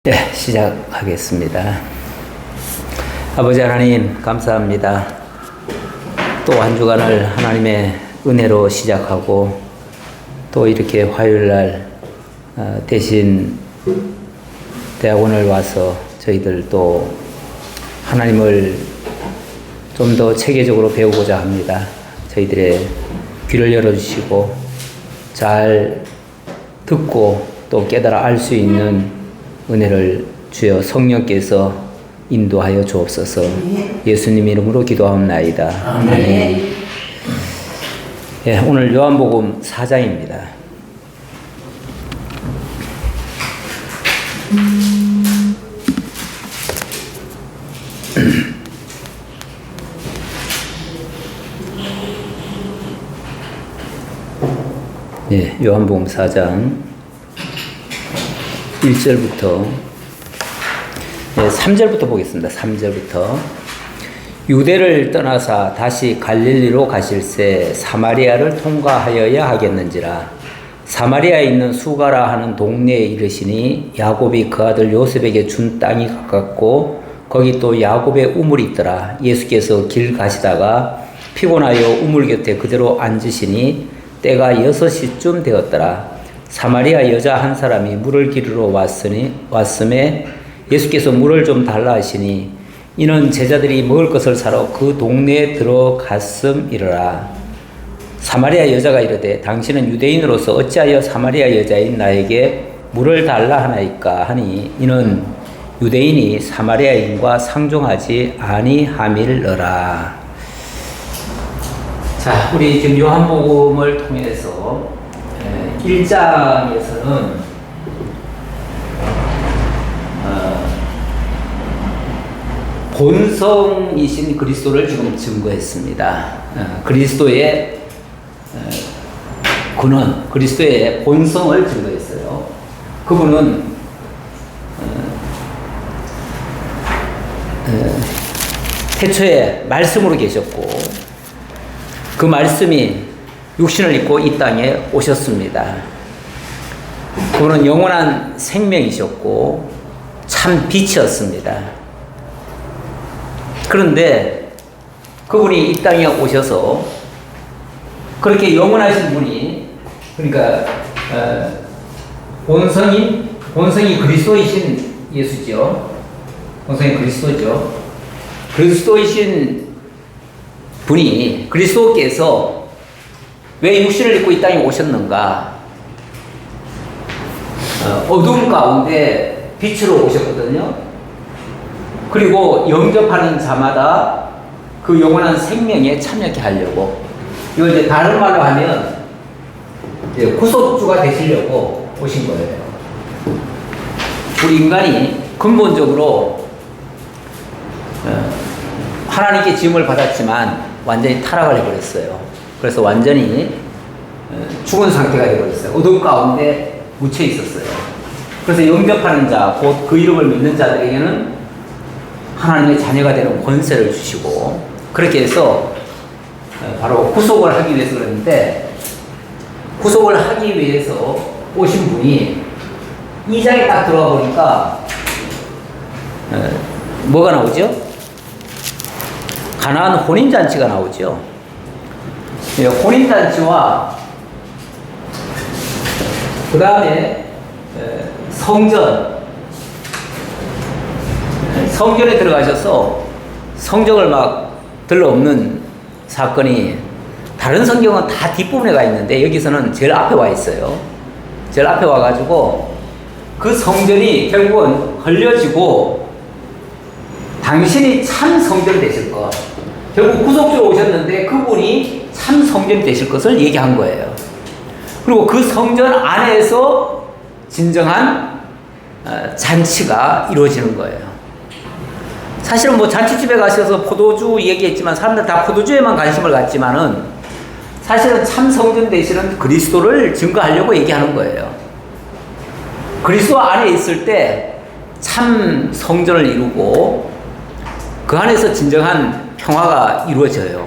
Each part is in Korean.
네, 시작하겠습니다. 아버지 하나님 감사합니다. 또 한 주간을 하나님의 은혜로 시작하고 또 이렇게 화요일날 대신 대학원을 와서 저희들 또 하나님을 좀 더 체계적으로 배우고자 합니다. 저희들의 귀를 열어주시고 잘 듣고 또 깨달아 알 수 있는 은혜를 주여 성령께서 인도하여 주옵소서. 예수님 이름으로 기도하옵나이다. 아멘. 예, 오늘 요한복음 4장입니다. 예, 요한복음 4장 1절부터 3절부터 보겠습니다. 3절부터 유대를 떠나사 다시 갈릴리로 가실새 사마리아를 통과하여야 하겠는지라. 사마리아에 있는 수가라 하는 동네에 이르시니 야곱이 그 아들 요셉에게 준 땅이 가깝고 거기 또 야곱의 우물이 있더라. 예수께서 길 가시다가 피곤하여 우물 곁에 그대로 앉으시니 때가 6시쯤 되었더라. 사마리아 여자 한 사람이 물을 기르러 왔음에 예수께서 물을 좀 달라 하시니 이는 제자들이 먹을 것을 사러 그 동네에 들어갔음이러라. 사마리아 여자가 이르되 당신은 유대인으로서 어찌하여 사마리아 여자인 나에게 물을 달라 하나이까 하니 이는 유대인이 사마리아인과 상종하지 아니함일러라. 자, 우리 지금 요한복음을 통해서 1장에서는 본성이신 그리스도를 지금 증거했습니다. 그리스도의 근원, 그리스도의 본성을 증거했어요. 그분은 태초에 말씀으로 계셨고 그 말씀이 육신을 입고 이 땅에 오셨습니다. 그분은 영원한 생명이셨고 참 빛이었습니다. 그런데 그분이 이 땅에 오셔서 그렇게 영원하신 분이 그러니까 본성이 그리스도이신 예수죠. 본성이 그리스도죠. 그리스도이신 분이 그리스도께서 왜 육신을 입고 이 땅에 오셨는가? 어두움 가운데 빛으로 오셨거든요. 그리고 영접하는 자마다 그 영원한 생명에 참여하게 하려고. 이걸 이제 다른 말로 하면 이제 구속주가 되시려고 오신 거예요. 우리 인간이 근본적으로 하나님께 지음을 받았지만 완전히 타락을 해버렸어요. 그래서 완전히 죽은 상태가 되어버렸어요. 어둠 가운데 묻혀 있었어요. 그래서 영접하는 자, 곧 그 이름을 믿는 자들에게는 하나님의 자녀가 되는 권세를 주시고 그렇게 해서 바로 구속을 하기 위해서 그랬는데 구속을 하기 위해서 오신 분이 2장에 딱 들어가 보니까 뭐가 나오죠? 가나안 혼인잔치가 나오죠. 혼인잔치와 그 다음에 성전에 들어가셔서 성경을 막 들러엎는 사건이 다른 성경은 다 뒷부분에 가 있는데 여기서는 제일 앞에 와 있어요. 제일 앞에 와가지고 그 성전이 결국은 걸려지고 당신이 참 성전 되실 것, 결국 구속주로 오셨는데 그분이 참 성전이 되실 것을 얘기한 거예요. 그리고 그 성전 안에서 진정한 잔치가 이루어지는 거예요. 사실은 뭐 잔치집에 가셔서 포도주 얘기했지만 사람들 다 포도주에만 관심을 갖지만은 사실은 참 성전 되시는 그리스도를 증거하려고 얘기하는 거예요. 그리스도 안에 있을 때 참 성전을 이루고 그 안에서 진정한 평화가 이루어져요.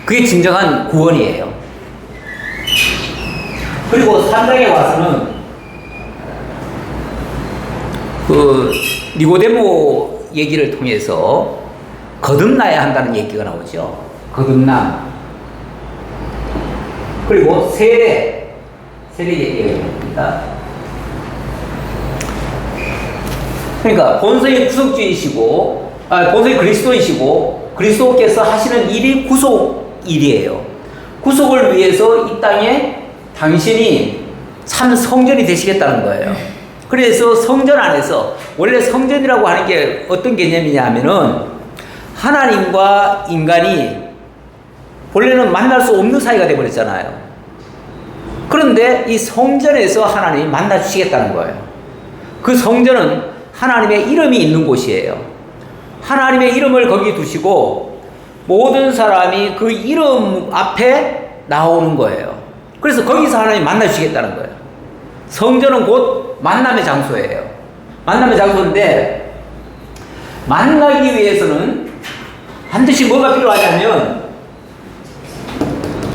그게 진정한 구원이에요. 그리고 3장에 와서는 그 니고데모 얘기를 통해서 거듭나야 한다는 얘기가 나오죠. 거듭남. 그리고 세례 얘기가 있습니다. 그러니까 본성이 구속주이시고, 본성이 그리스도이시고, 그리스도께서 하시는 일이 구속 일이에요. 구속을 위해서 이 땅에 당신이 참 성전이 되시겠다는 거예요. 그래서 성전 안에서, 원래 성전이라고 하는 게 어떤 개념이냐 하면은 하나님과 인간이 원래는 만날 수 없는 사이가 되어버렸잖아요. 그런데 이 성전에서 하나님이 만나주시겠다는 거예요. 그 성전은 하나님의 이름이 있는 곳이에요. 하나님의 이름을 거기 두시고 모든 사람이 그 이름 앞에 나오는 거예요. 그래서 거기서 하나님 만나주시겠다는 거예요. 성전은 곧 만남의 장소예요. 만남의 장소인데 만나기 위해서는 반드시 뭐가 필요하냐면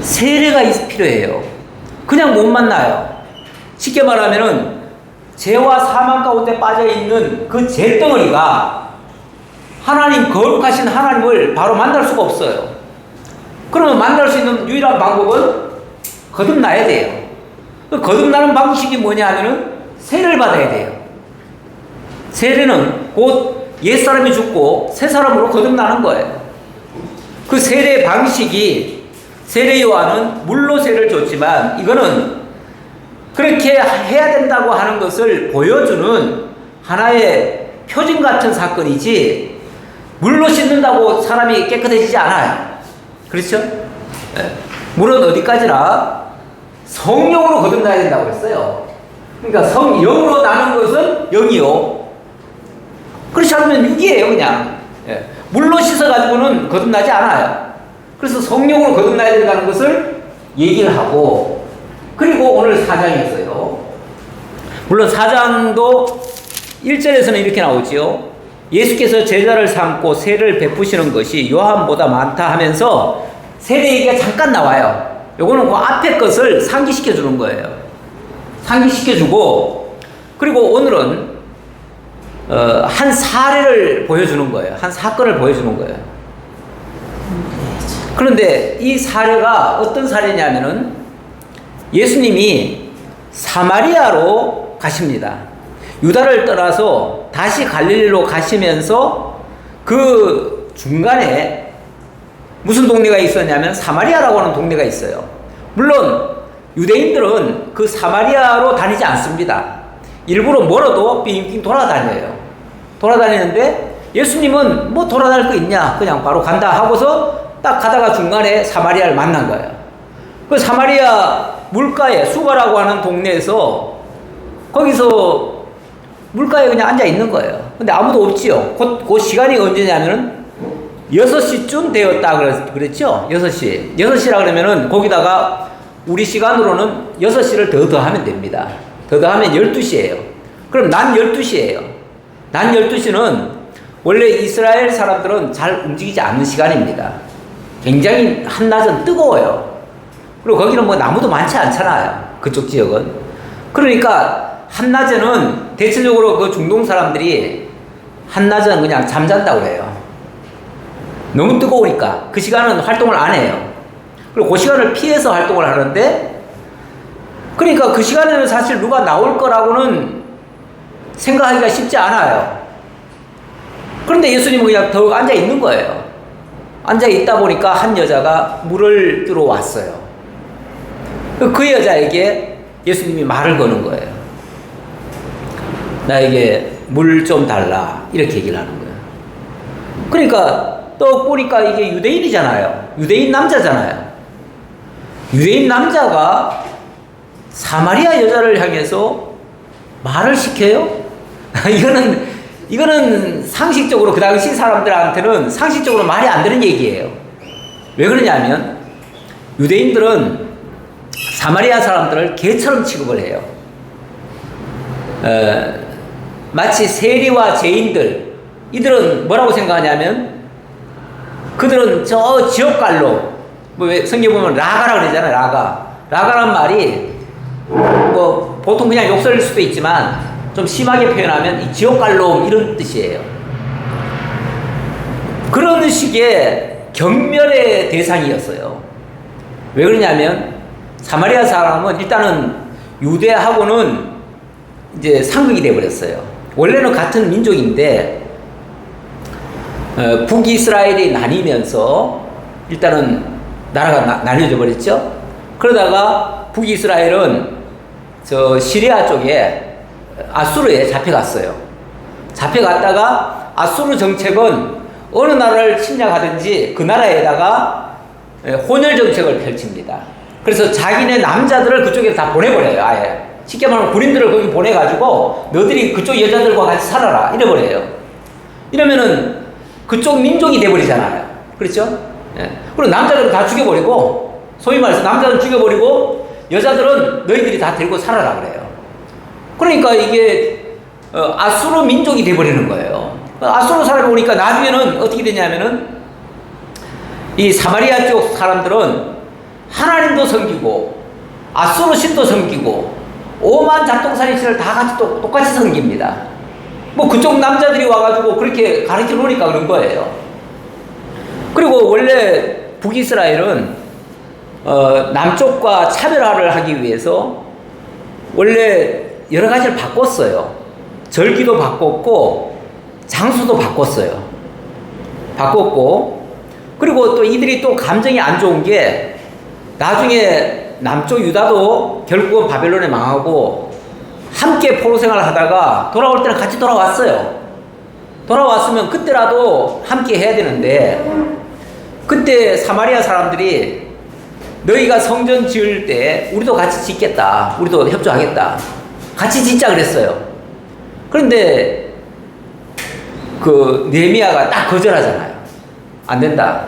세례가 필요해요. 그냥 못 만나요. 쉽게 말하면은 죄와 사망 가운데 빠져있는 그 죄덩어리가 하나님, 거룩하신 하나님을 바로 만날 수가 없어요. 그러면 만날 수 있는 유일한 방법은 거듭나야 돼요. 그 거듭나는 방식이 뭐냐 하면은 세례를 받아야 돼요. 세례는 곧 옛사람이 죽고 새 사람으로 거듭나는 거예요. 그 세례 방식이, 세례 요한은 물로 세례를 줬지만 이거는 그렇게 해야 된다고 하는 것을 보여주는 하나의 표징 같은 사건이지, 물로 씻는다고 사람이 깨끗해지지 않아요. 그렇죠? 네. 물은 어디까지나 성령으로 거듭나야 된다고 했어요. 그러니까 영으로 나는 것은 영이요. 그렇지 않으면 육이에요, 그냥. 네. 물로 씻어가지고는 거듭나지 않아요. 그래서 성령으로 거듭나야 된다는 것을 얘기를 하고, 그리고 오늘 4장이었어요. 물론 4장도 1절에서는 이렇게 나오지요. 예수께서 제자를 삼고 세례를 베푸시는 것이 요한보다 많다 하면서 세례 얘기가 잠깐 나와요. 요거는 그 앞에 것을 상기시켜 주는 거예요. 상기시켜 주고, 그리고 오늘은 한 사례를 보여주는 거예요. 한 사건을 보여주는 거예요. 그런데 이 사례가 어떤 사례냐면은 예수님이 사마리아로 가십니다. 유다를 떠나서 다시 갈릴리로 가시면서 그 중간에 무슨 동네가 있었냐면 사마리아라고 하는 동네가 있어요. 물론 유대인들은 그 사마리아로 다니지 않습니다. 일부러 멀어도 빙빙 돌아다니는데 예수님은 뭐 돌아다닐 거 있냐, 그냥 바로 간다 하고서 딱 가다가 중간에 사마리아를 만난 거예요. 그 사마리아 물가에, 수가라고 하는 동네에서 거기서 물가에 그냥 앉아 있는 거예요. 근데 아무도 없지요. 그 시간이 언제냐면은 6시쯤 되었다 그랬죠? 6시. 6시라 그러면은 거기다가 우리 시간으로는 6시를 더 하면 됩니다. 더 하면 12시예요. 그럼 난 12시예요. 난 12시는 원래 이스라엘 사람들은 잘 움직이지 않는 시간입니다. 굉장히 한낮은 뜨거워요. 그리고 거기는 뭐 나무도 많지 않잖아요. 그쪽 지역은. 그러니까 한낮에는 대체적으로 그 중동 사람들이 한낮은 그냥 잠잔다고 그래요. 너무 뜨거우니까 그 시간은 활동을 안 해요. 그리고 그 시간을 피해서 활동을 하는데, 그러니까 그 시간에는 사실 누가 나올 거라고는 생각하기가 쉽지 않아요. 그런데 예수님은 그냥 더욱 앉아 있는 거예요. 앉아 있다 보니까 한 여자가 물을 뜨러 왔어요. 그 여자에게 예수님이 말을 거는 거예요. 나에게 물 좀 달라, 이렇게 얘기를 하는 거예요. 그러니까 또 보니까 이게 유대인이잖아요. 유대인 남자잖아요. 유대인 남자가 사마리아 여자를 향해서 말을 시켜요? 이거는 상식적으로, 그 당시 사람들한테는 상식적으로 말이 안 되는 얘기예요. 왜 그러냐면 유대인들은 사마리아 사람들을 개처럼 취급을 해요. 마치 세리와 죄인들, 이들은 뭐라고 생각하냐면 그들은 저 지옥갈로, 뭐 왜 성경 보면 라가라 그러잖아요. 라가란 말이 뭐 보통 그냥 욕설일 수도 있지만 좀 심하게 표현하면 이 지옥 갈 놈 이런 뜻이에요. 그런 식의 경멸의 대상이었어요. 왜 그러냐면 사마리아 사람은 일단은 유대하고는 이제 상극이 되어버렸어요. 원래는 같은 민족인데 북이스라엘이 나뉘면서 일단은 나라가 나뉘어져 버렸죠. 그러다가 북이스라엘은 저 시리아 쪽에 아수르에 잡혀갔어요. 잡혀갔다가 아수르 정책은 어느 나라를 침략하든지 그 나라에다가 혼혈 정책을 펼칩니다. 그래서 자기네 남자들을 그쪽에 다 보내버려요. 아예 쉽게 말하면 군인들을 거기 보내가지고 너희들이 그쪽 여자들과 같이 살아라 이래버려요. 이러면은 그쪽 민족이 돼버리잖아요. 그렇죠? 예. 그리고 남자들은 다 죽여버리고, 소위 말해서 남자들은 죽여버리고 여자들은 너희들이 다 데리고 살아라 그래요. 그러니까 이게 아수르 민족이 돼버리는 거예요. 아수르 사람이 오니까 나중에는 어떻게 되냐면은 이 사마리아 쪽 사람들은 하나님도 섬기고 아수르 신도 섬기고 오만 잡동사니 신을 다 같이 똑같이 섬깁니다. 뭐 그쪽 남자들이 와가지고 그렇게 가르쳐 놓으니까 그런 거예요. 그리고 원래 북이스라엘은 남쪽과 차별화를 하기 위해서 원래 여러 가지를 바꿨어요. 절기도 바꿨고 장소도 바꿨어요. 바꿨고, 그리고 또 이들이 또 감정이 안 좋은 게 나중에 남쪽 유다도 결국은 바벨론에 망하고 함께 포로 생활을 하다가 돌아올 때는 같이 돌아왔어요. 돌아왔으면 그때라도 함께 해야 되는데, 그때 사마리아 사람들이 너희가 성전 지을 때 우리도 같이 짓겠다, 우리도 협조하겠다, 같이 짓자 그랬어요. 그런데 그 느헤미야가 딱 거절하잖아요. 안 된다,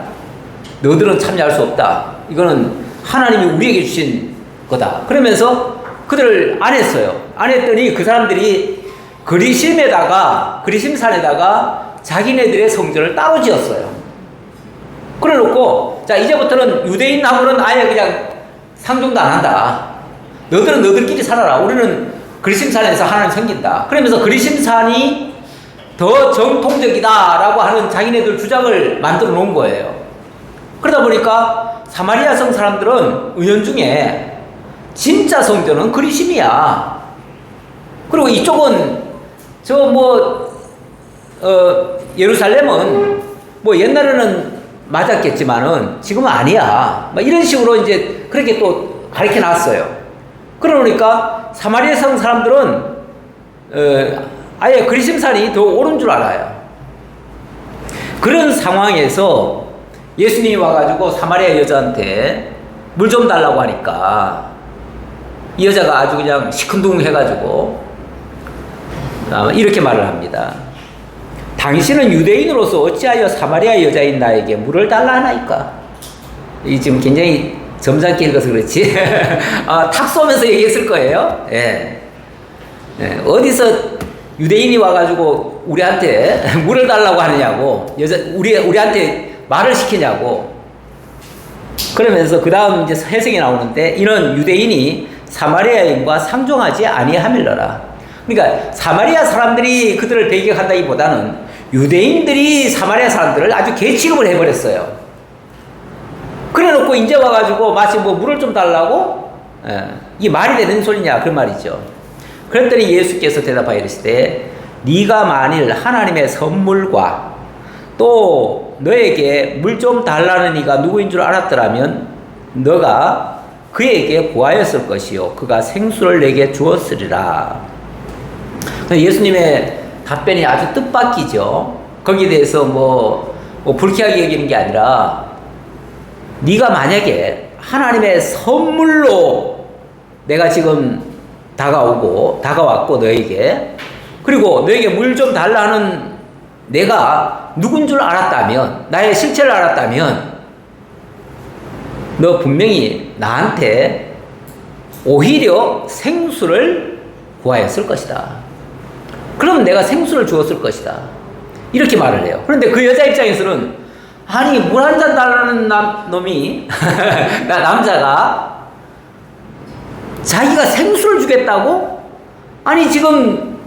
너희들은 참여할 수 없다, 이거는 하나님이 우리에게 주신 거다. 그러면서 그들을 안 했어요. 안 했더니 그 사람들이 그리심산에다가 자기네들의 성전을 따로 지었어요. 그래 놓고, 자, 이제부터는 유대인하고는 아예 그냥 상종도 안 한다. 너희들은 너희들끼리 살아라. 우리는 그리심산에서 하나님 섬긴다. 그러면서 그리심산이 더 정통적이다라고 하는 자기네들 주장을 만들어 놓은 거예요. 그러다 보니까 사마리아 성 사람들은 은연중에 진짜 성전은 그리심이야. 그리고 이쪽은 예루살렘은 뭐 옛날에는 맞았겠지만은 지금은 아니야, 막 이런 식으로 이제 그렇게 또 가르쳐 놨어요. 그러니까 사마리아 성 사람들은 아예 그리심산이 더 옳은 줄 알아요. 그런 상황에서 예수님이 와가지고 사마리아 여자한테 물 좀 달라고 하니까 이 여자가 아주 그냥 시큰둥해가지고 이렇게 말을 합니다. 당신은 유대인으로서 어찌하여 사마리아 여자인 나에게 물을 달라 하나이까? 이 지금 굉장히 점잖게 읽어서 그렇지 탁 쏘면서 얘기했을 거예요. 예. 예. 어디서 유대인이 와가지고 우리한테 물을 달라고 하느냐고, 우리한테 말을 시키냐고. 그러면서 그 다음 이제 해석이 나오는데, 이는 유대인이 사마리아인과 상종하지 아니하밀러라. 그러니까 사마리아 사람들이 그들을 배격한다기보다는 유대인들이 사마리아 사람들을 아주 개취급을 해버렸어요. 그래 놓고 이제 와가지고 마치 뭐 물을 좀 달라고? 이게 말이 되는 소리냐, 그 말이죠. 그랬더니 예수께서 대답하여 이르시되, 네가 만일 하나님의 선물과 또 너에게 물 좀 달라는 이가 누구인 줄 알았더라면 너가 그에게 구하였을 것이요 그가 생수를 내게 주었으리라. 예수님의 답변이 아주 뜻밖이죠. 거기에 대해서 뭐 불쾌하게 여기는 게 아니라, 네가 만약에 하나님의 선물로 내가 지금 다가왔고 너에게, 그리고 너에게 물 좀 달라 하는 내가 누군 줄 알았다면, 나의 실체를 알았다면 너 분명히 나한테 오히려 생수를 구하였을 것이다. 그럼 내가 생수를 주었을 것이다. 이렇게 말을 해요. 그런데 그 여자 입장에서는, 아니 물 한 잔 달라는 놈이 남자가 자기가 생수를 주겠다고? 아니 지금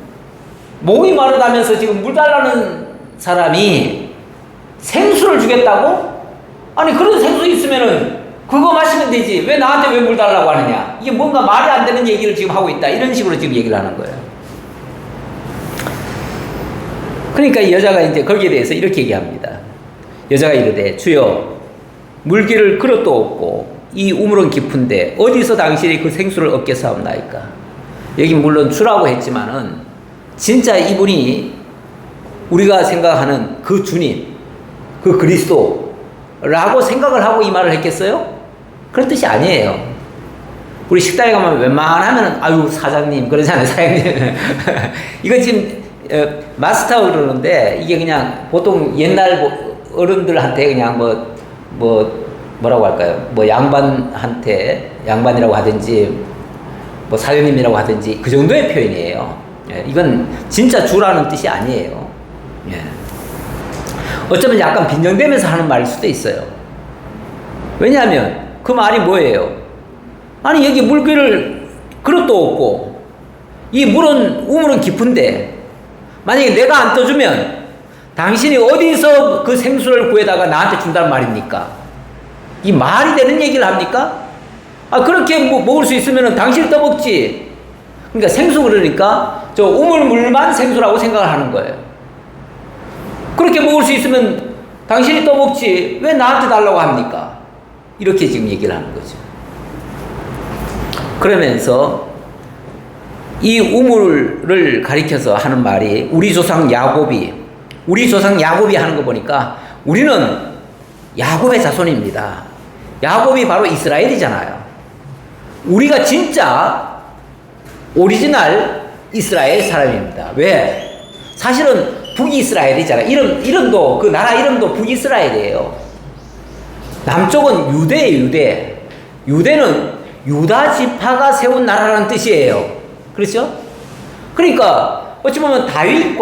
목이 마르다면서 지금 물 달라는 사람이 생수를 주겠다고? 아니, 그런 생수 있으면은 그거 마시면 되지. 왜 나한테 왜 물 달라고 하느냐? 이게 뭔가 말이 안 되는 얘기를 지금 하고 있다. 이런 식으로 지금 얘기를 하는 거예요. 그러니까 이 여자가 이제 거기에 대해서 이렇게 얘기합니다. 여자가 이르되 주여 물기를 그릇도 없고 이 우물은 깊은데 어디서 당신이 그 생수를 얻겠사옵나이까? 여기 물론 주라고 했지만은 진짜 이분이 우리가 생각하는 그 주님, 그 그리스도라고 생각을 하고 이 말을 했겠어요? 그런 뜻이 아니에요. 우리 식당에 가면 웬만하면 아유 사장님 그러잖아요. 사장님. 이건 지금 마스터 그러는데 이게 그냥 보통 옛날 어른들한테 그냥 뭐라고 할까요? 뭐 양반한테 양반이라고 하든지 뭐 사장님이라고 하든지 그 정도의 표현이에요. 예, 이건 진짜 주라는 뜻이 아니에요. 예. 어쩌면 약간 빈정대면서 하는 말일 수도 있어요. 왜냐하면 그 말이 뭐예요? 아니 여기 물기를 그릇도 없고 이 우물은 깊은데 만약에 내가 안 떠주면 당신이 어디서 그 생수를 구해다가 나한테 준다는 말입니까? 이 말이 되는 얘기를 합니까? 아, 그렇게 먹을 수 있으면 당신이 떠먹지. 그러니까 생수 그러니까 저 우물물만 생수라고 생각을 하는 거예요. 그렇게 먹을 수 있으면 당신이 떠먹지. 왜 나한테 달라고 합니까? 이렇게 지금 얘기를 하는 거죠. 그러면서 이 우물을 가리켜서 하는 말이 우리 조상 야곱이 하는 거 보니까 우리는 야곱의 자손입니다. 야곱이 바로 이스라엘이잖아요. 우리가 진짜 오리지널 이스라엘 사람입니다. 왜? 사실은 북이스라엘이잖아요. 이름도 그 나라 이름도 북이스라엘이에요. 남쪽은 유대예요. 유대는 유다 지파가 세운 나라라는 뜻이에요. 그렇죠? 그러니까 어찌 보면 다윗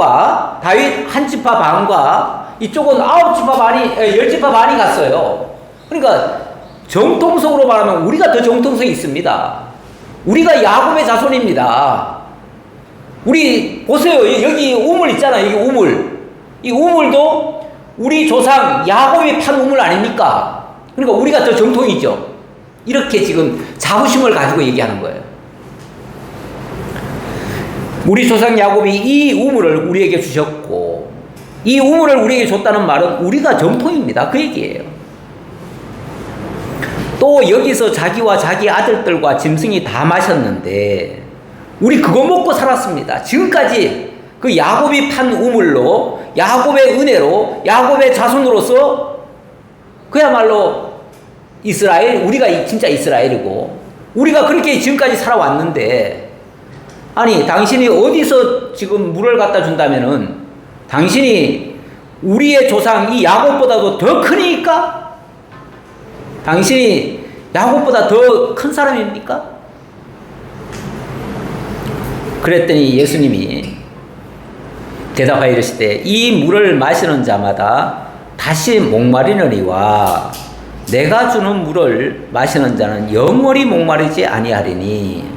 한 지파 반과 이쪽은 9지파 반이 10지파 반이 갔어요. 그러니까 정통성으로 말하면 우리가 더 정통성이 있습니다. 우리가 야곱의 자손입니다. 우리 보세요. 여기 우물 있잖아요. 여기 우물. 이 우물도 우리 조상 야곱이 판 우물 아닙니까? 그러니까 우리가 더 정통이죠. 이렇게 지금 자부심을 가지고 얘기하는 거예요. 우리 조상 야곱이 이 우물을 우리에게 주셨고 이 우물을 우리에게 줬다는 말은 우리가 정통입니다. 그 얘기예요. 또 여기서 자기와 자기 아들들과 짐승이 다 마셨는데 우리 그거 먹고 살았습니다. 지금까지 그 야곱이 판 우물로 야곱의 은혜로 야곱의 자손으로서 그야말로 이스라엘, 우리가 진짜 이스라엘이고 우리가 그렇게 지금까지 살아왔는데 아니 당신이 어디서 지금 물을 갖다 준다면은 당신이 우리의 조상 이 야곱보다도 더 크니까? 당신이 야곱보다 더 큰 사람입니까? 그랬더니 예수님이 대답하여 이르시되 이 물을 마시는 자마다 다시 목마르느니와 내가 주는 물을 마시는 자는 영원히 목마르지 아니하리니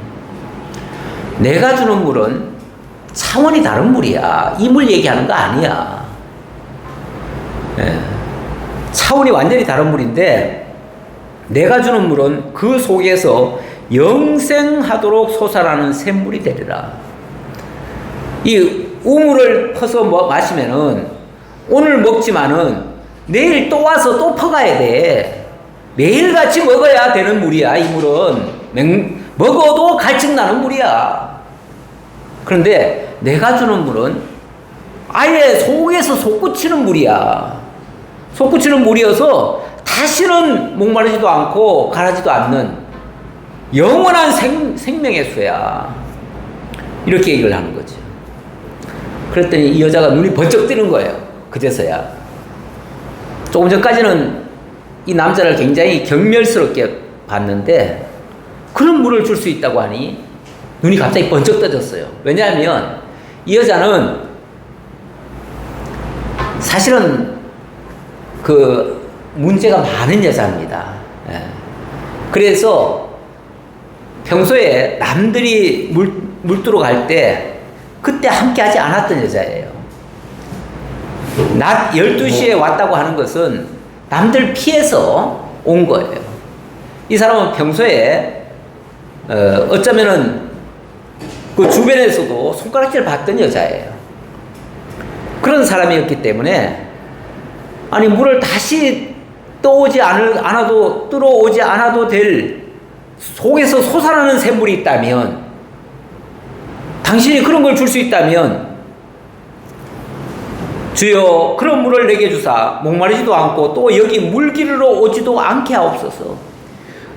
내가 주는 물은 차원이 다른 물이야. 이 물 얘기하는 거 아니야. 예. 차원이 완전히 다른 물인데 내가 주는 물은 그 속에서 영생하도록 솟아나는 샘물이 되리라. 이 우물을 퍼서 마시면은 오늘 먹지만은 내일 또 와서 또 퍼가야 돼. 매일같이 먹어야 되는 물이야. 이 물은 먹어도 갈증나는 물이야. 그런데 내가 주는 물은 아예 속에서 솟구치는 물이야. 솟구치는 물이어서 다시는 목마르지도 않고 가라지도 않는 영원한 생명의 수야. 이렇게 얘기를 하는 거죠. 그랬더니 이 여자가 눈이 번쩍 뜨는 거예요. 그제서야. 조금 전까지는 이 남자를 굉장히 경멸스럽게 봤는데 그런 물을 줄 수 있다고 하니 눈이 갑자기 번쩍 떠졌어요. 왜냐하면 이 여자는 사실은 그 문제가 많은 여자입니다. 예. 그래서 평소에 남들이 물두러 갈 때 그때 함께 하지 않았던 여자예요. 낮 12시에 왔다고 하는 것은 남들 피해서 온 거예요. 이 사람은 평소에 어쩌면은 그 주변에서도 손가락질 받던 여자예요. 그런 사람이었기 때문에 아니 물을 다시 들어오지 않아도 될 속에서 솟아나는 샘물이 있다면, 당신이 그런 걸 줄 수 있다면 주여 그런 물을 내게 주사 목마르지도 않고 또 여기 물기르러 오지도 않게 하옵소서.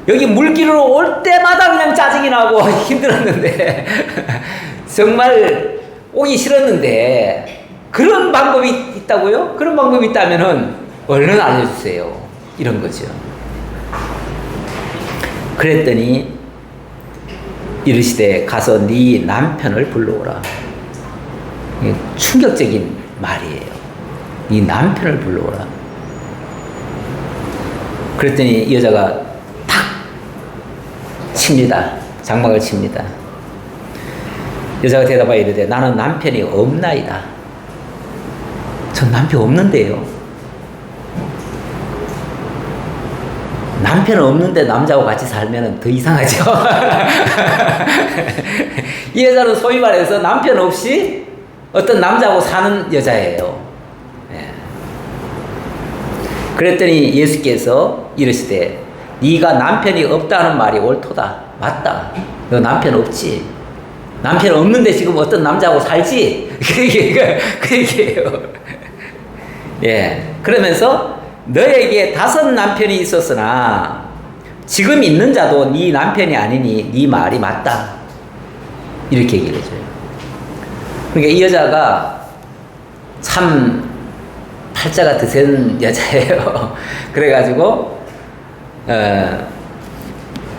여기 물기르러 올 때마다 그냥 짜증이 나고 힘들었는데 정말 오기 싫었는데 그런 방법이 있다고요? 그런 방법이 있다면은 얼른 알려주세요. 이런 거죠. 그랬더니 이르시되 가서 네 남편을 불러오라. 충격적인 말이에요. 네 남편을 불러오라. 그랬더니 이 여자가 탁 칩니다. 장막을 칩니다. 여자가 대답하여 이르되 나는 남편이 없나이다. 전 남편 없는데요. 남편 없는데 남자하고 같이 살면 더 이상하죠. 이 여자는 소위 말해서 남편 없이 어떤 남자하고 사는 여자예요. 예. 그랬더니 예수께서 이르시되 네가 남편이 없다는 말이 옳도다. 맞다. 너 남편 없지. 남편 없는데 지금 어떤 남자하고 살지. 그 얘기예요. 예. 그러면서 너에게 5 남편이 있었으나 지금 있는 자도 네 남편이 아니니 네 말이 맞다. 이렇게 얘기를 해줘요. 그러니까 이 여자가 참 팔자가 드센 여자예요. 그래가지고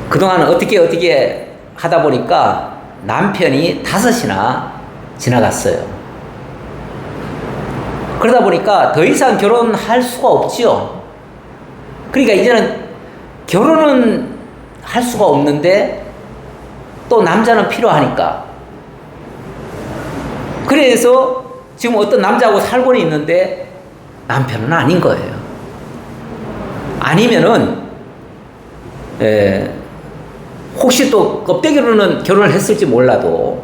그동안 어떻게 하다 보니까 남편이 5이나 지나갔어요. 그러다 보니까 더 이상 결혼할 수가 없지요. 그러니까 이제는 결혼은 할 수가 없는데 또 남자는 필요하니까. 그래서 지금 어떤 남자하고 살고는 있는데 남편은 아닌 거예요. 아니면은 혹시 또 껍데기로는 결혼을 했을지 몰라도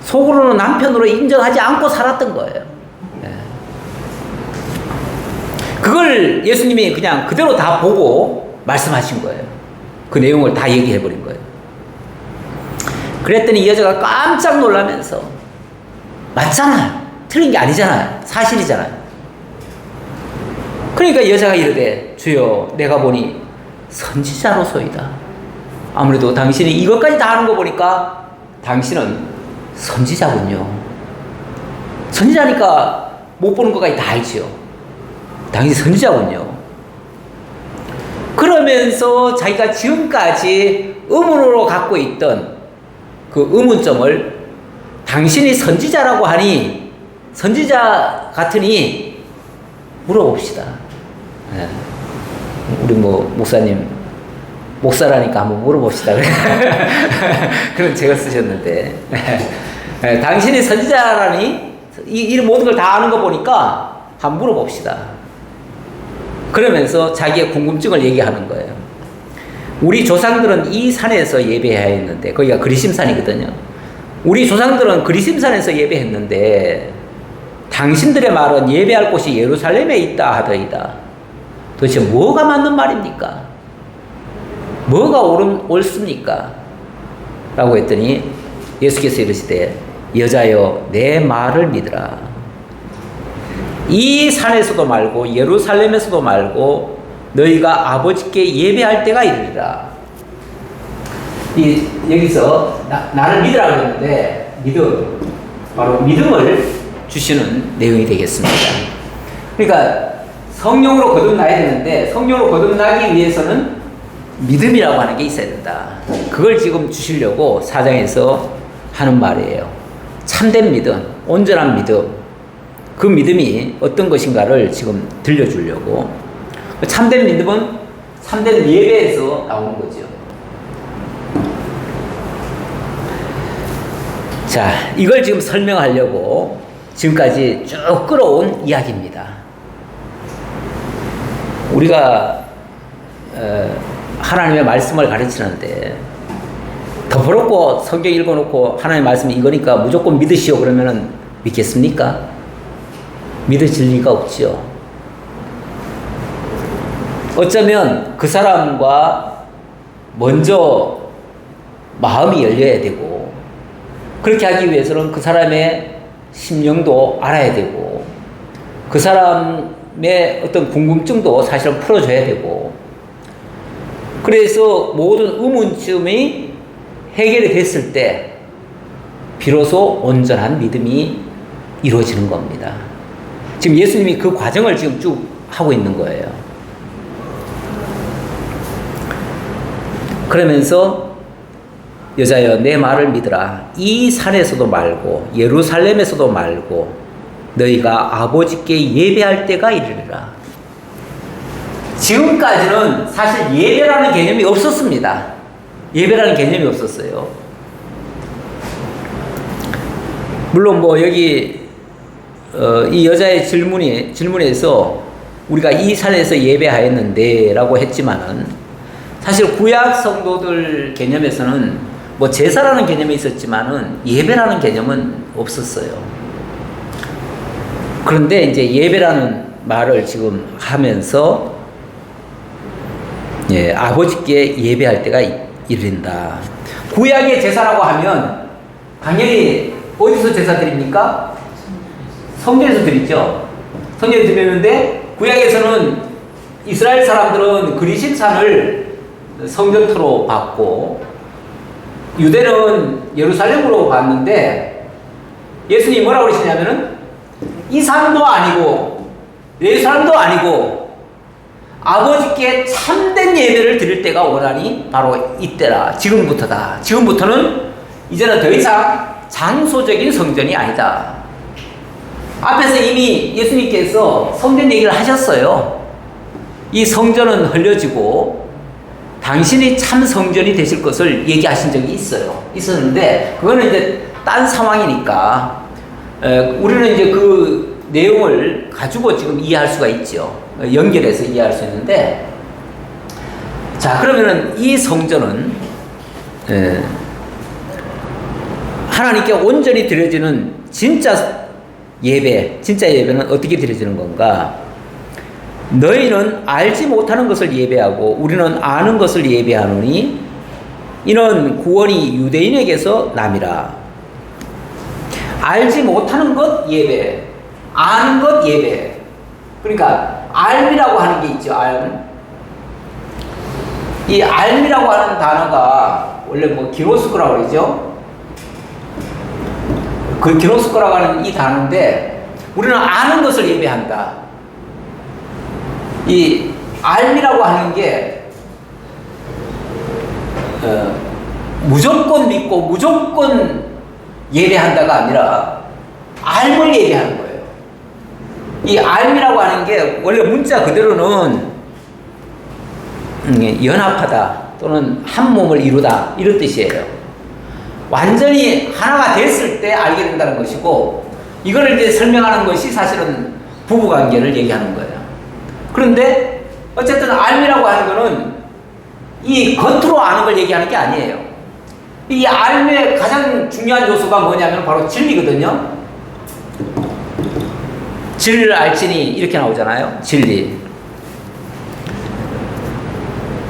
속으로는 남편으로 인정하지 않고 살았던 거예요. 그걸 예수님이 그냥 그대로 다 보고 말씀하신 거예요. 그 내용을 다 얘기해 버린 거예요. 그랬더니 이 여자가 깜짝 놀라면서 맞잖아요. 틀린 게 아니잖아요. 사실이잖아요. 그러니까 이 여자가 이르되 주여 내가 보니 선지자로소이다. 아무래도 당신이 이것까지 다 하는 거 보니까 당신은 선지자군요. 선지자니까 못 보는 것까지 다 알지요. 당신이 선지자군요. 그러면서 자기가 지금까지 의문으로 갖고 있던 그 의문점을 당신이 선지자라고 하니 선지자 같으니 물어봅시다. 네. 우리 목사님 목사라니까 한번 물어봅시다. 그런 책을 쓰셨는데 네. 당신이 선지자라니 이 모든 걸 다 아는 거 보니까 한번 물어봅시다. 그러면서 자기의 궁금증을 얘기하는 거예요. 우리 조상들은 이 산에서 예배해야 했는데 거기가 그리심산이거든요. 우리 조상들은 그리심산에서 예배했는데 당신들의 말은 예배할 곳이 예루살렘에 있다 하더이다. 도대체 뭐가 맞는 말입니까? 뭐가 옳습니까? 라고 했더니 예수께서 이르시되 여자여 내 말을 믿으라. 이 산에서도 말고 예루살렘에서도 말고 너희가 아버지께 예배할 때가 이르리라. 여기서 나를 믿으라고 했는데 믿음, 바로 믿음을 주시는 내용이 되겠습니다. 그러니까 성령으로 거듭나야 되는데 성령으로 거듭나기 위해서는 믿음이라고 하는 게 있어야 된다. 그걸 지금 주시려고 4장에서 하는 말이에요. 참된 믿음, 온전한 믿음, 그 믿음이 어떤 것인가를 지금 들려주려고. 참된 믿음은 참된 예배에서 나오는 거죠. 자, 이걸 지금 설명하려고 지금까지 쭉 끌어온 이야기입니다. 우리가 하나님의 말씀을 가르치는데 덮어놓고 성경 읽어놓고 하나님의 말씀이 이거니까 무조건 믿으시오 그러면은 믿겠습니까? 믿어질 리가 없지요. 어쩌면 그 사람과 먼저 마음이 열려야 되고, 그렇게 하기 위해서는 그 사람의 심령도 알아야 되고, 그 사람의 어떤 궁금증도 사실은 풀어줘야 되고, 그래서 모든 의문점이 해결이 됐을 때 비로소 온전한 믿음이 이루어지는 겁니다. 지금 예수님이 그 과정을 지금 쭉 하고 있는 거예요. 그러면서 여자여 내 말을 믿으라. 이 산에서도 말고 예루살렘에서도 말고 너희가 아버지께 예배할 때가 이르리라. 지금까지는 사실 예배라는 개념이 없었습니다. 예배라는 개념이 없었어요. 물론 뭐 여기 이 여자의 질문에서 우리가 이 산에서 예배하였는데 라고 했지만은 사실 구약 성도들 개념에서는 뭐 제사라는 개념이 있었지만은 예배라는 개념은 없었어요. 그런데 이제 예배라는 말을 지금 하면서 아버지께 예배할 때가 이른다. 구약의 제사라고 하면 당연히 어디서 제사 드립니까? 성전에서 드리죠. 성전에서 드리는데 구약에서는 이스라엘 사람들은 그리심산을 성전토로 받고 유대는 예루살렘으로 갔는데 예수님이 뭐라고 그러시냐면은 이 산도 아니고 예루살렘도 아니고 아버지께 참된 예배를 드릴 때가 오라니 바로 이때라. 지금부터다. 지금부터는 이제는 더 이상 장소적인 성전이 아니다. 앞에서 이미 예수님께서 성전 얘기를 하셨어요. 이 성전은 흘려지고 당신이 참 성전이 되실 것을 얘기하신 적이 있었는데 그거는 이제 딴 상황이니까 우리는 이제 그 내용을 가지고 지금 이해할 수가 있죠. 연결해서 이해할 수 있는데, 자 그러면은 이 성전은 하나님께 온전히 드려지는 진짜 예배는 어떻게 드려지는 건가? 너희는 알지 못하는 것을 예배하고 우리는 아는 것을 예배하노니 이는 구원이 유대인에게서 남이라. 알지 못하는 것 예배, 아는 것 예배. 그러니까 알미라고 하는 게 있죠. 이 알미라고 하는 단어가 원래 뭐 기노스코라고 그러죠. 그 기노스코라고 하는 이 단어인데 우리는 아는 것을 예배한다. 이 알미라고 하는 게 무조건 믿고 무조건 예배한다가 아니라 알을 예배하는 거예요. 이 알미라고 하는 게 원래 문자 그대로는 연합하다 또는 한 몸을 이루다 이런 뜻이에요. 완전히 하나가 됐을 때 알게 된다는 것이고, 이거를 이제 설명하는 것이 사실은 부부관계를 얘기하는 거예요. 그런데 어쨌든 알미라고 하는 거는 이 겉으로 아는 걸 얘기하는 게 아니에요. 이 알미의 가장 중요한 요소가 뭐냐면 바로 진리거든요. 진리를 알지니 이렇게 나오잖아요. 진리.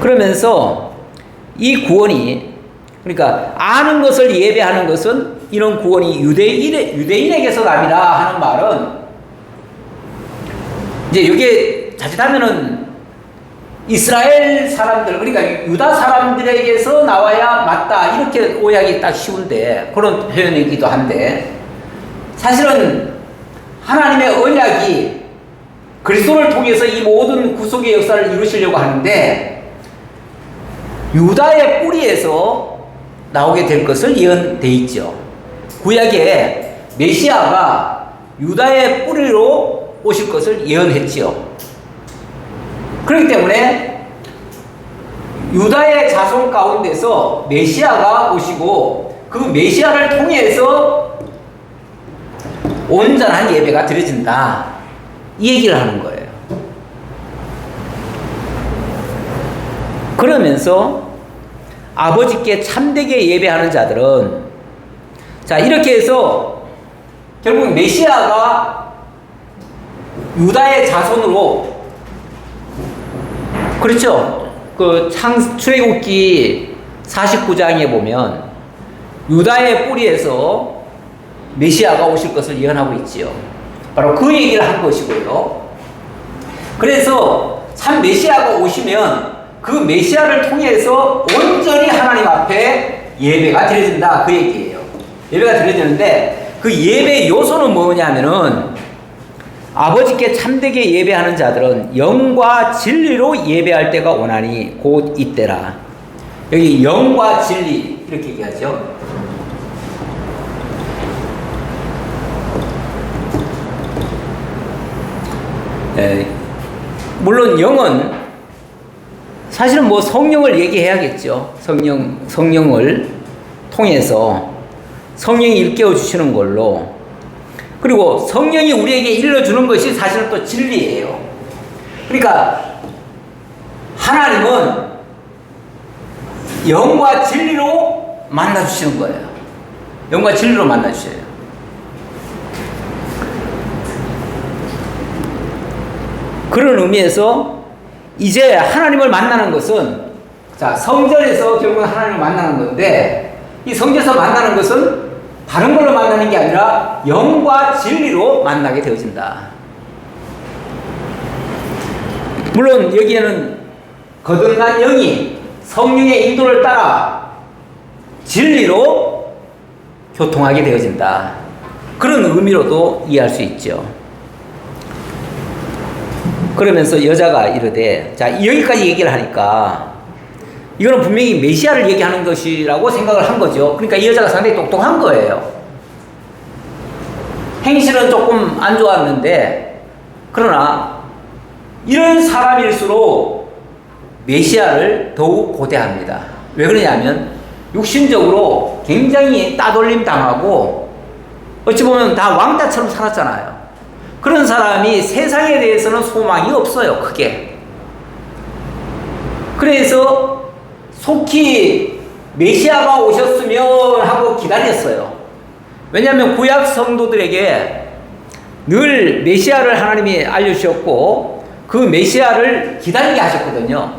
그러면서 이 구원이, 그러니까 아는 것을 예배하는 것은 이런 구원이 유대인에게서 남이라 하는 말은 이제 여기에 자칫하면은 이스라엘 사람들, 그러니까 유다 사람들에게서 나와야 맞다 이렇게 오해하기 딱 쉬운데, 그런 표현이기도 한데 사실은 하나님의 언약이 그리스도를 통해서 이 모든 구속의 역사를 이루시려고 하는데 유다의 뿌리에서 나오게 될 것을 예언되어 있죠. 구약에 메시아가 유다의 뿌리로 오실 것을 예언했지요. 그렇기 때문에 유다의 자손 가운데서 메시아가 오시고 그 메시아를 통해서 온전한 예배가 드려진다. 이 얘기를 하는 거예요. 그러면서 아버지께 참되게 예배하는 자들은, 자, 이렇게 해서 결국 메시아가 유다의 자손으로, 그렇죠? 그 출애굽기 49장에 보면 유다의 뿌리에서 메시아가 오실 것을 예언하고 있지요. 바로 그 얘기를 한 것이고요. 그래서 참 메시아가 오시면 그 메시아를 통해서 온전히 하나님 앞에 예배가 드려진다. 그 얘기예요. 예배가 드려지는데 그 예배 요소는 뭐냐면은 아버지께 참되게 예배하는 자들은 영과 진리로 예배할 때가 오나니 곧 이때라. 여기 영과 진리 이렇게 얘기하죠. 물론 영은 사실은 뭐 성령을 얘기해야겠죠. 성령을 통해서 성령이 일깨워 주시는 걸로, 그리고 성령이 우리에게 일러주는 것이 사실은 또 진리예요. 그러니까 하나님은 영과 진리로 만나주시는 거예요. 영과 진리로 만나주셔요. 그런 의미에서 이제 하나님을 만나는 것은, 자, 성전에서 결국 하나님을 만나는 건데, 이 성전에서 만나는 것은 다른 걸로 만나는 게 아니라 영과 진리로 만나게 되어진다. 물론 여기에는 거듭난 영이 성령의 인도를 따라 진리로 교통하게 되어진다. 그런 의미로도 이해할 수 있죠. 그러면서 여자가 이르되, 자, 여기까지 얘기를 하니까 이거는 분명히 메시아를 얘기하는 것이라고 생각을 한 거죠. 그러니까 이 여자가 상당히 똑똑한 거예요. 행실은 조금 안 좋았는데, 그러나 이런 사람일수록 메시아를 더욱 고대합니다. 왜 그러냐면 육신적으로 굉장히 따돌림 당하고 어찌 보면 다 왕따처럼 살았잖아요. 그런 사람이 세상에 대해서는 소망이 없어요, 크게. 그래서 속히 메시아가 오셨으면 하고 기다렸어요. 왜냐하면 구약 성도들에게 늘 메시아를 하나님이 알려주셨고 그 메시아를 기다리게 하셨거든요.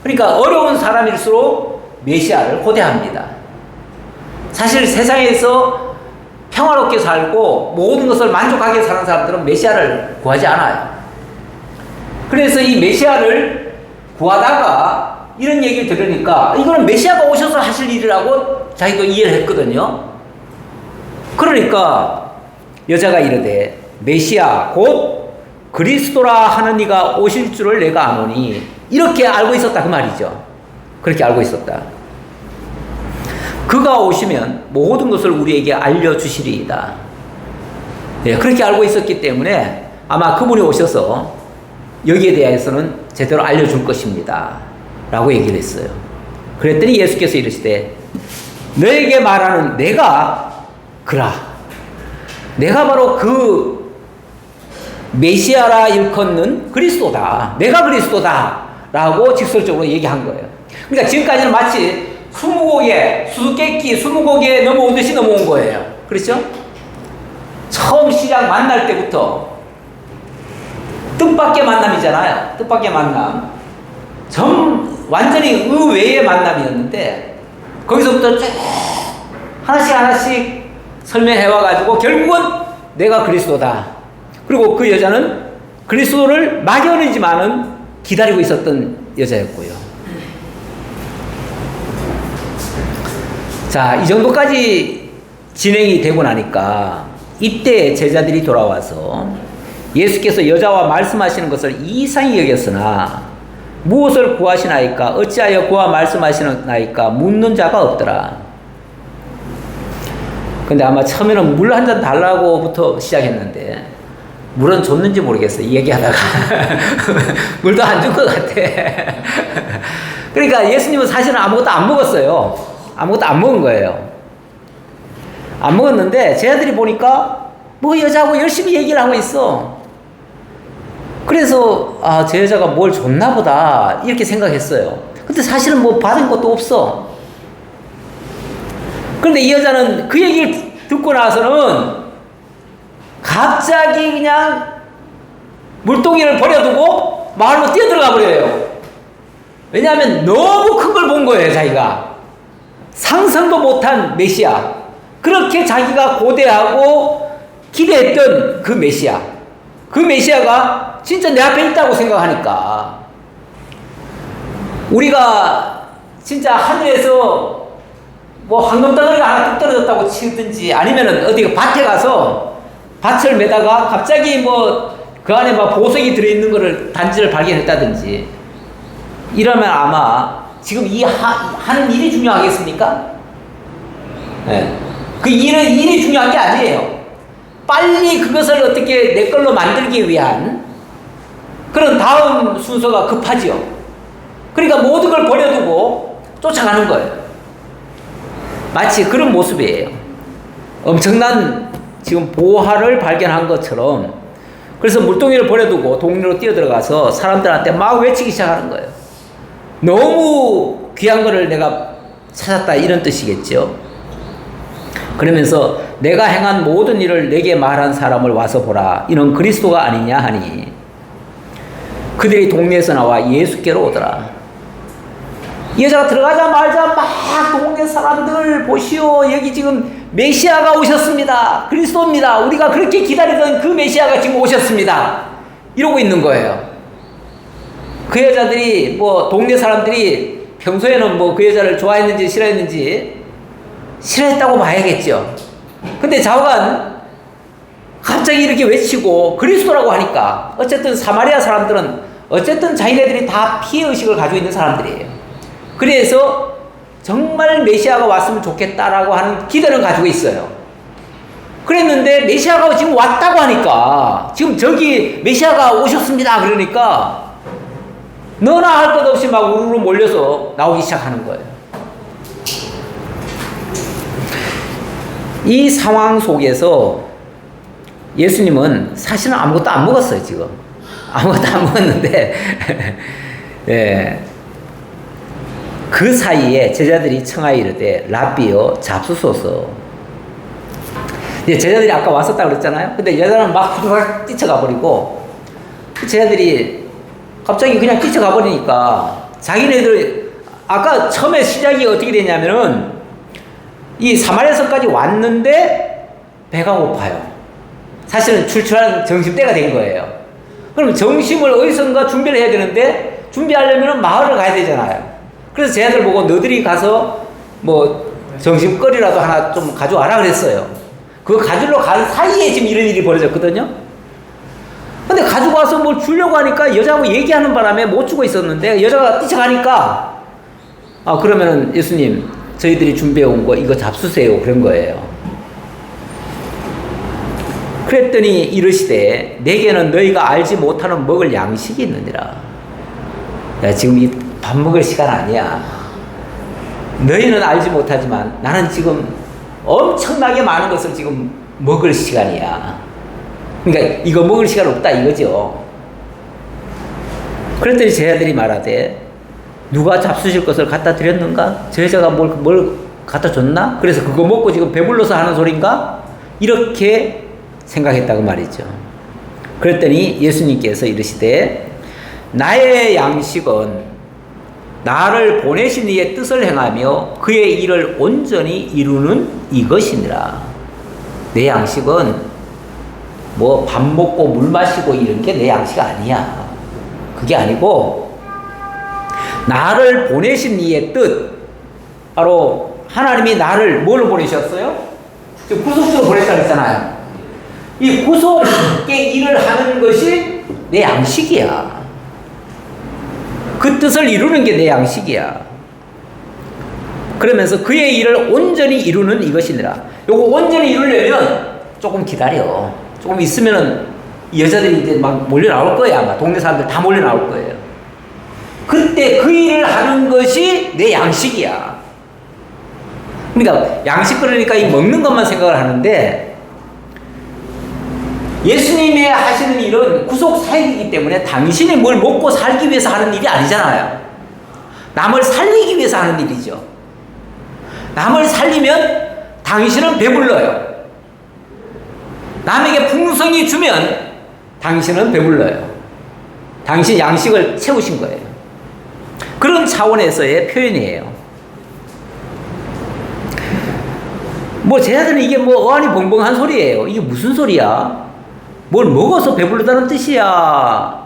그러니까 어려운 사람일수록 메시아를 고대합니다. 사실 세상에서 평화롭게 살고 모든 것을 만족하게 사는 사람들은 메시아를 구하지 않아요. 그래서 이 메시아를 구하다가 이런 얘기를 들으니까 이거는 메시아가 오셔서 하실 일이라고 자기도 이해를 했거든요. 그러니까 여자가 이르되 메시아 곧 그리스도라 하는 이가 오실 줄을 내가 아노니, 이렇게 알고 있었다 그 말이죠. 그렇게 알고 있었다. 그가 오시면 모든 것을 우리에게 알려주시리이다. 네, 그렇게 알고 있었기 때문에 아마 그분이 오셔서 여기에 대해서는 제대로 알려줄 것입니다 라고 얘기를 했어요. 그랬더니 예수께서 이르시되 너에게 말하는 내가 그라, 내가 바로 그 메시아라 일컫는 그리스도다, 내가 그리스도다 라고 직설적으로 얘기한 거예요. 그러니까 지금까지는 마치 20곡에 수수께끼 20곡에 넘어오듯이 넘어온 거예요. 그렇죠? 처음 시작 만날 때부터 뜻밖의 만남이잖아요. 뜻밖의 만남. 완전히 의외의 만남이었는데 거기서부터 쭉 하나씩 설명해와가지고 결국은 내가 그리스도다. 그리고 그 여자는 그리스도를 막연하지만은 기다리고 있었던 여자였고요. 자, 이 정도까지 진행이 되고 나니까 이때 제자들이 돌아와서 예수께서 여자와 말씀하시는 것을 이상히 여겼으나 무엇을 구하시나이까? 어찌하여 그와 말씀하시나이까? 묻는 자가 없더라. 근데 아마 처음에는 물 한 잔 달라고부터 시작했는데 물은 줬는지 모르겠어요. 얘기하다가 물도 안 준 것 같아. 그러니까 예수님은 사실은 아무것도 안 먹었어요. 아무것도 안 먹은 거예요. 안 먹었는데 제자들이 보니까 뭐 여자하고 열심히 얘기를 하고 있어. 그래서 저 여자가 뭘 줬나 보다 이렇게 생각했어요. 근데 사실은 뭐 받은 것도 없어. 그런데 이 여자는 그 얘기를 듣고 나서는 갑자기 그냥 물동이를 버려두고 마을로 뛰어들어가 버려요. 왜냐하면 너무 큰 걸 본 거예요. 자기가 상상도 못한 메시아, 그렇게 자기가 고대하고 기대했던 그 메시아, 그 메시아가 진짜 내 앞에 있다고 생각하니까, 우리가 진짜 하늘에서 뭐 황금덩어리가 하나 뚝 떨어졌다고 치든지, 아니면은 어디 밭에 가서 밭을 매다가 갑자기 뭐 그 안에 막 보석이 들어있는 거를 단지를 발견했다든지 이러면 아마 지금 하는 일이 중요하겠습니까? 네. 그 일이 중요한 게 아니에요. 빨리 그것을 어떻게 내 걸로 만들기 위한 그런 다음 순서가 급하지요. 그러니까 모든 걸 버려두고 쫓아가는 거예요. 마치 그런 모습이에요. 엄청난 지금 보화를 발견한 것처럼. 그래서 물동이를 버려두고 동네로 뛰어들어가서 사람들한테 막 외치기 시작하는 거예요. 너무 귀한 거를 내가 찾았다, 이런 뜻이겠죠. 그러면서 내가 행한 모든 일을 내게 말한 사람을 와서 보라, 이는 그리스도가 아니냐 하니 그들이 동네에서 나와 예수께로 오더라. 이 여자가 들어가자마자 막 동네 사람들 보시오, 여기 지금 메시아가 오셨습니다, 그리스도입니다, 우리가 그렇게 기다리던 그 메시아가 지금 오셨습니다, 이러고 있는 거예요. 그 여자들이 뭐 동네 사람들이 평소에는 뭐 그 여자를 좋아했는지 싫어했는지, 싫어했다고 봐야겠죠. 근데 좌우간 갑자기 이렇게 외치고 그리스도라고 하니까, 어쨌든 사마리아 사람들은 어쨌든 자기네들이 다 피해의식을 가지고 있는 사람들이에요. 그래서 정말 메시아가 왔으면 좋겠다라고 하는 기대를 가지고 있어요. 그랬는데 메시아가 지금 왔다고 하니까, 지금 저기 메시아가 오셨습니다 그러니까 너나 할 것 없이 막 우르르 몰려서 나오기 시작하는 거예요. 이 상황 속에서 예수님은 사실은 아무것도 안 먹었어요. 지금 아무것도 안 먹었는데 예. 그 사이에 제자들이 청하여 이르되 랍비여 잡수소서. 이제 제자들이 아까 왔었다 그랬잖아요. 근데 여자는 막 후다닥 뛰쳐가 버리고, 제자들이 갑자기 그냥 뛰쳐가 버리니까 자기네들, 아까 처음에 시작이 어떻게 되냐면은 이 사마리아성까지 왔는데 배가 고파요. 사실은 출출한 점심때가 된 거예요. 그럼 점심을 어디선가 준비를 해야 되는데, 준비하려면 마을을 가야 되잖아요. 그래서 쟤네들 보고 너들이 가서 뭐 점심거리라도 하나 좀 가져와라 그랬어요. 그거 가지러 간 사이에 지금 이런 일이 벌어졌거든요. 근데 가지고 와서 뭘 주려고 하니까 여자하고 얘기하는 바람에 못 주고 있었는데, 여자가 뛰쳐가니까 그러면은 예수님, 저희들이 준비해 온 거 이거 잡수세요, 그런 거예요. 그랬더니 이르시되 내게는 너희가 알지 못하는 먹을 양식이 있느니라. 야, 지금 이 밥 먹을 시간 아니야. 너희는 알지 못하지만 나는 지금 엄청나게 많은 것을 지금 먹을 시간이야. 그러니까 이거 먹을 시간 없다 이거죠. 그랬더니 제자들이 말하되 누가 잡수실 것을 갖다 드렸는가? 저 여자가 뭘 갖다 줬나? 그래서 그거 먹고 지금 배불러서 하는 소린가? 이렇게 생각했다고 말이죠. 그랬더니 예수님께서 이르시되 나의 양식은 나를 보내신 이의 뜻을 행하며 그의 일을 온전히 이루는 이것이니라. 내 양식은 뭐 밥 먹고 물 마시고 이런 게 내 양식 아니야. 그게 아니고 나를 보내신 이의 뜻, 바로 하나님이 나를 뭘로 보내셨어요? 구속주로 보냈다고 했잖아요. 이 구속의 일을 하는 것이 내 양식이야. 그 뜻을 이루는 게 내 양식이야. 그러면서 그의 일을 온전히 이루는 이것이니라. 요거 온전히 이루려면 조금 기다려. 조금 있으면은 여자들이 이제 막 몰려 나올 거야. 아마 동네 사람들 다 몰려 나올 거예요. 그때 그 일을 하는 것이 내 양식이야. 그러니까 양식, 그러니까 이 먹는 것만 생각을 하는데 예수님의 하시는 일은 구속 사역이기 때문에 당신이 뭘 먹고 살기 위해서 하는 일이 아니잖아요. 남을 살리기 위해서 하는 일이죠. 남을 살리면 당신은 배불러요. 남에게 풍성히 주면 당신은 배불러요. 당신 양식을 채우신 거예요. 그런 차원에서의 표현이에요. 뭐 쟤네들은 이게 뭐 어안이 벙벙한 소리예요. 이게 무슨 소리야? 뭘 먹어서 배부르다는 뜻이야?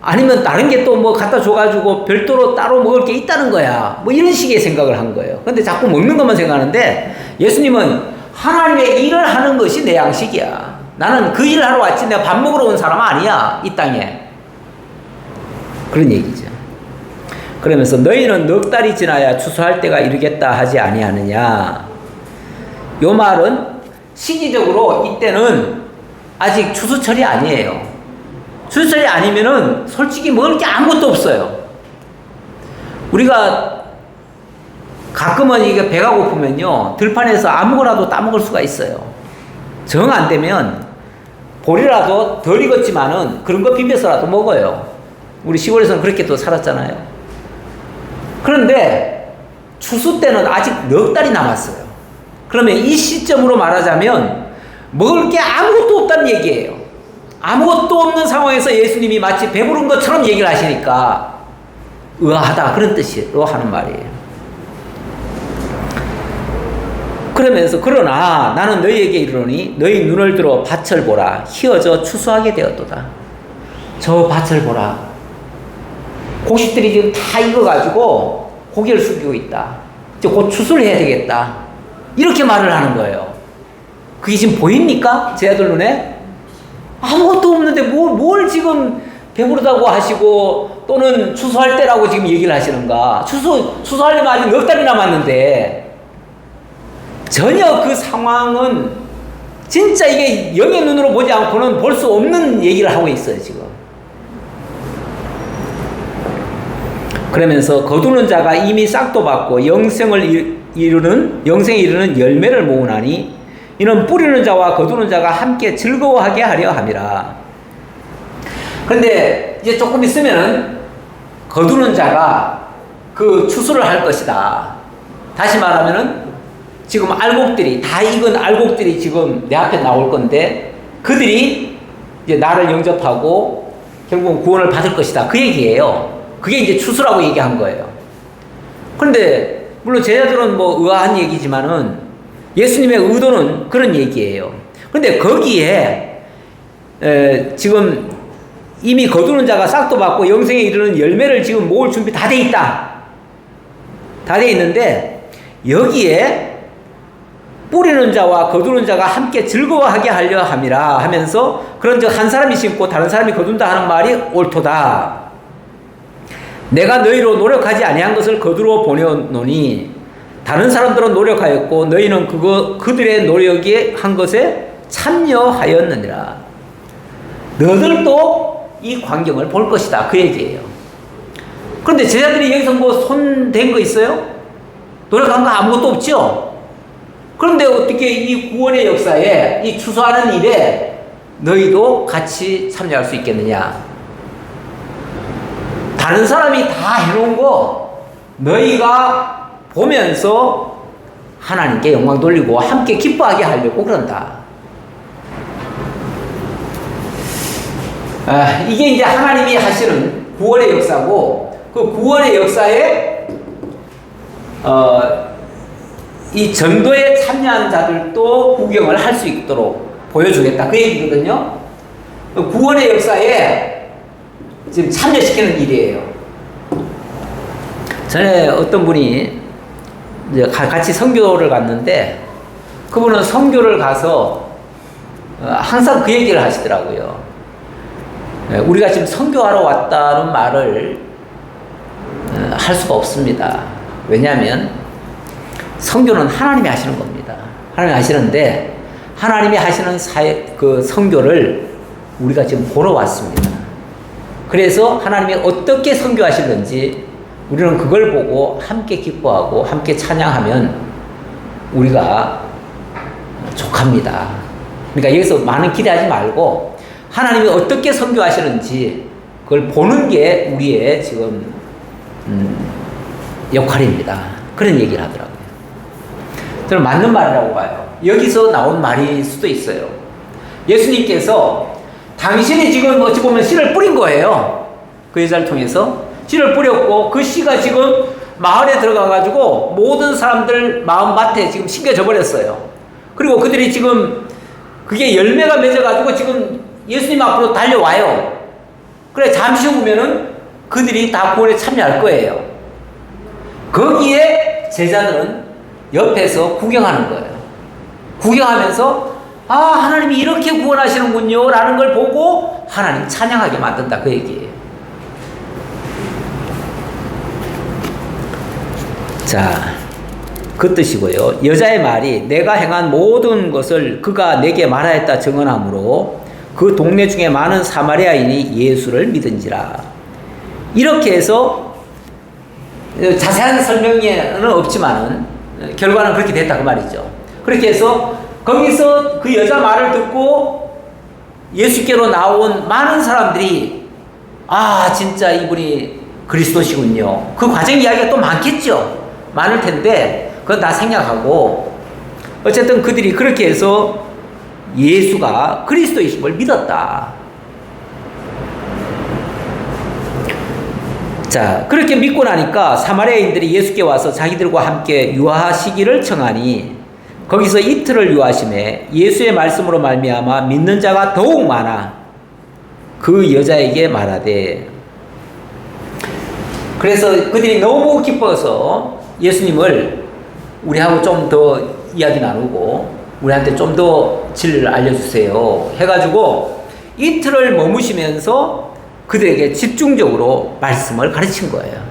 아니면 다른 게 또 뭐 갖다 줘가지고 별도로 따로 먹을 게 있다는 거야? 뭐 이런 식의 생각을 한 거예요. 근데 자꾸 먹는 것만 생각하는데 예수님은 하나님의 일을 하는 것이 내 양식이야. 나는 그 일을 하러 왔지 내가 밥 먹으러 온 사람 아니야. 이 땅에. 그런 얘기죠. 그러면서 너희는 넉 달이 지나야 추수할 때가 이르겠다 하지 아니하느냐. 요 말은 시기적으로 이때는 아직 추수철이 아니에요. 추수철이 아니면은 솔직히 먹을 게 아무것도 없어요. 우리가 가끔은 이게 배가 고프면요 들판에서 아무거나도 따먹을 수가 있어요. 정 안 되면 보리라도 덜 익었지만은 그런 거 비벼서라도 먹어요. 우리 시골에서는 그렇게 또 살았잖아요. 그런데 추수 때는 아직 넉 달이 남았어요. 그러면 이 시점으로 말하자면 먹을 게 아무것도 없다는 얘기예요. 아무것도 없는 상황에서 예수님이 마치 배부른 것처럼 얘기를 하시니까 의아하다 그런 뜻으로 하는 말이에요. 그러면서 그러나 나는 너희에게 이르노니 너희 눈을 들어 밭을 보라. 희어져 추수하게 되었도다. 저 밭을 보라. 곡식들이 지금 다 익어가지고 고개를 숙이고 있다. 이제 곧 추수를 해야 되겠다. 이렇게 말을 하는 거예요. 그게 지금 보입니까? 제 아들 눈에? 아무것도 없는데 뭘 지금 배부르다고 하시고 또는 추수할 때라고 지금 얘기를 하시는가? 추수하려면 아직 넉 달이 남았는데 전혀 그 상황은 진짜 이게 영의 눈으로 보지 않고는 볼 수 없는 얘기를 하고 있어요, 지금. 그러면서 거두는 자가 이미 싹도 받고 영생에 이르는 열매를 모으나니 이는 뿌리는 자와 거두는 자가 함께 즐거워하게 하려 함이라. 그런데 이제 조금 있으면은 거두는 자가 그 추수를 할 것이다. 다시 말하면은 지금 알곡들이 다 익은 알곡들이 지금 내 앞에 나올 건데 그들이 이제 나를 영접하고 결국은 구원을 받을 것이다. 그 얘기예요. 그게 이제 추수라고 얘기한 거예요. 그런데 물론 제자들은 뭐 의아한 얘기지만은 예수님의 의도는 그런 얘기예요. 그런데 거기에 지금 이미 거두는 자가 싹도 받고 영생에 이르는 열매를 지금 모을 준비 다 돼 있다. 다 돼 있는데 여기에 뿌리는 자와 거두는 자가 함께 즐거워하게 하려 함이라 하면서 그런즉 한 사람이 심고 다른 사람이 거둔다 하는 말이 옳도다. 내가 너희로 노력하지 아니한 것을 거두러 보내노니 다른 사람들은 노력하였고 너희는 그들의 노력이 한 것에 참여하였느니라. 너들도 이 광경을 볼 것이다. 그 얘기예요. 그런데 제자들이 여기서 뭐 손 댄 거 있어요? 노력한 거 아무것도 없죠? 그런데 어떻게 이 구원의 역사에 이 추수하는 일에 너희도 같이 참여할 수 있겠느냐? 다른 사람이 다 해놓은 거 너희가 보면서 하나님께 영광 돌리고 함께 기뻐하게 하려고 그런다. 이게 이제 하나님이 하시는 구원의 역사고 그 구원의 역사에 이 전도에 참여한 자들도 구경을 할 수 있도록 보여주겠다. 그 얘기거든요. 구원의 역사에 지금 참여시키는 일이에요. 전에 어떤 분이 이제 같이 선교를 갔는데 그분은 선교를 가서 항상 그 얘기를 하시더라고요. 우리가 지금 선교하러 왔다는 말을 할 수가 없습니다. 왜냐하면 선교는 하나님이 하시는 겁니다. 하나님이 하시는데 하나님이 하시는 그 선교를 우리가 지금 보러 왔습니다. 그래서 하나님이 어떻게 선교하시는지 우리는 그걸 보고 함께 기뻐하고 함께 찬양하면 우리가 족합니다. 그러니까 여기서 많은 기대하지 말고 하나님이 어떻게 선교하시는지 그걸 보는 게 우리의 지금 역할입니다. 그런 얘기를 하더라고요. 저는 맞는 말이라고 봐요. 여기서 나온 말일 수도 있어요. 예수님께서 당신이 지금 어찌 보면 씨를 뿌린 거예요. 그 여자를 통해서 씨를 뿌렸고 그 씨가 지금 마을에 들어가가지고 모든 사람들 마음밭에 지금 심겨져 버렸어요. 그리고 그들이 지금 그게 열매가 맺어가지고 지금 예수님 앞으로 달려와요. 그래 잠시 후면은 그들이 다 구원에 참여할 거예요. 거기에 제자들은 옆에서 구경하는 거예요. 구경하면서 아 하나님이 이렇게 구원하시는군요 라는 걸 보고 하나님 찬양하게 만든다 그 얘기예요. 자, 그 뜻이고요. 여자의 말이 내가 행한 모든 것을 그가 내게 말하였다 증언하므로 그 동네 중에 많은 사마리아인이 예수를 믿은지라. 이렇게 해서 자세한 설명에는 없지만은 결과는 그렇게 됐다 그 말이죠. 그렇게 해서 거기서 그 여자 말을 듣고 예수께로 나온 많은 사람들이 아 진짜 이분이 그리스도시군요. 그 과정 이야기가 또 많겠죠. 많을 텐데 그건 다 생략하고 어쨌든 그들이 그렇게 해서 예수가 그리스도이심을 믿었다. 자, 그렇게 믿고 나니까 사마리아인들이 예수께 와서 자기들과 함께 유하시기를 청하니 거기서 이틀을 유하심에 예수의 말씀으로 말미암아 믿는 자가 더욱 많아 그 여자에게 말하되. 그래서 그들이 너무 기뻐서 예수님을 우리하고 좀 더 이야기 나누고 우리한테 좀 더 진리를 알려주세요 해가지고 이틀을 머무시면서 그들에게 집중적으로 말씀을 가르친 거예요.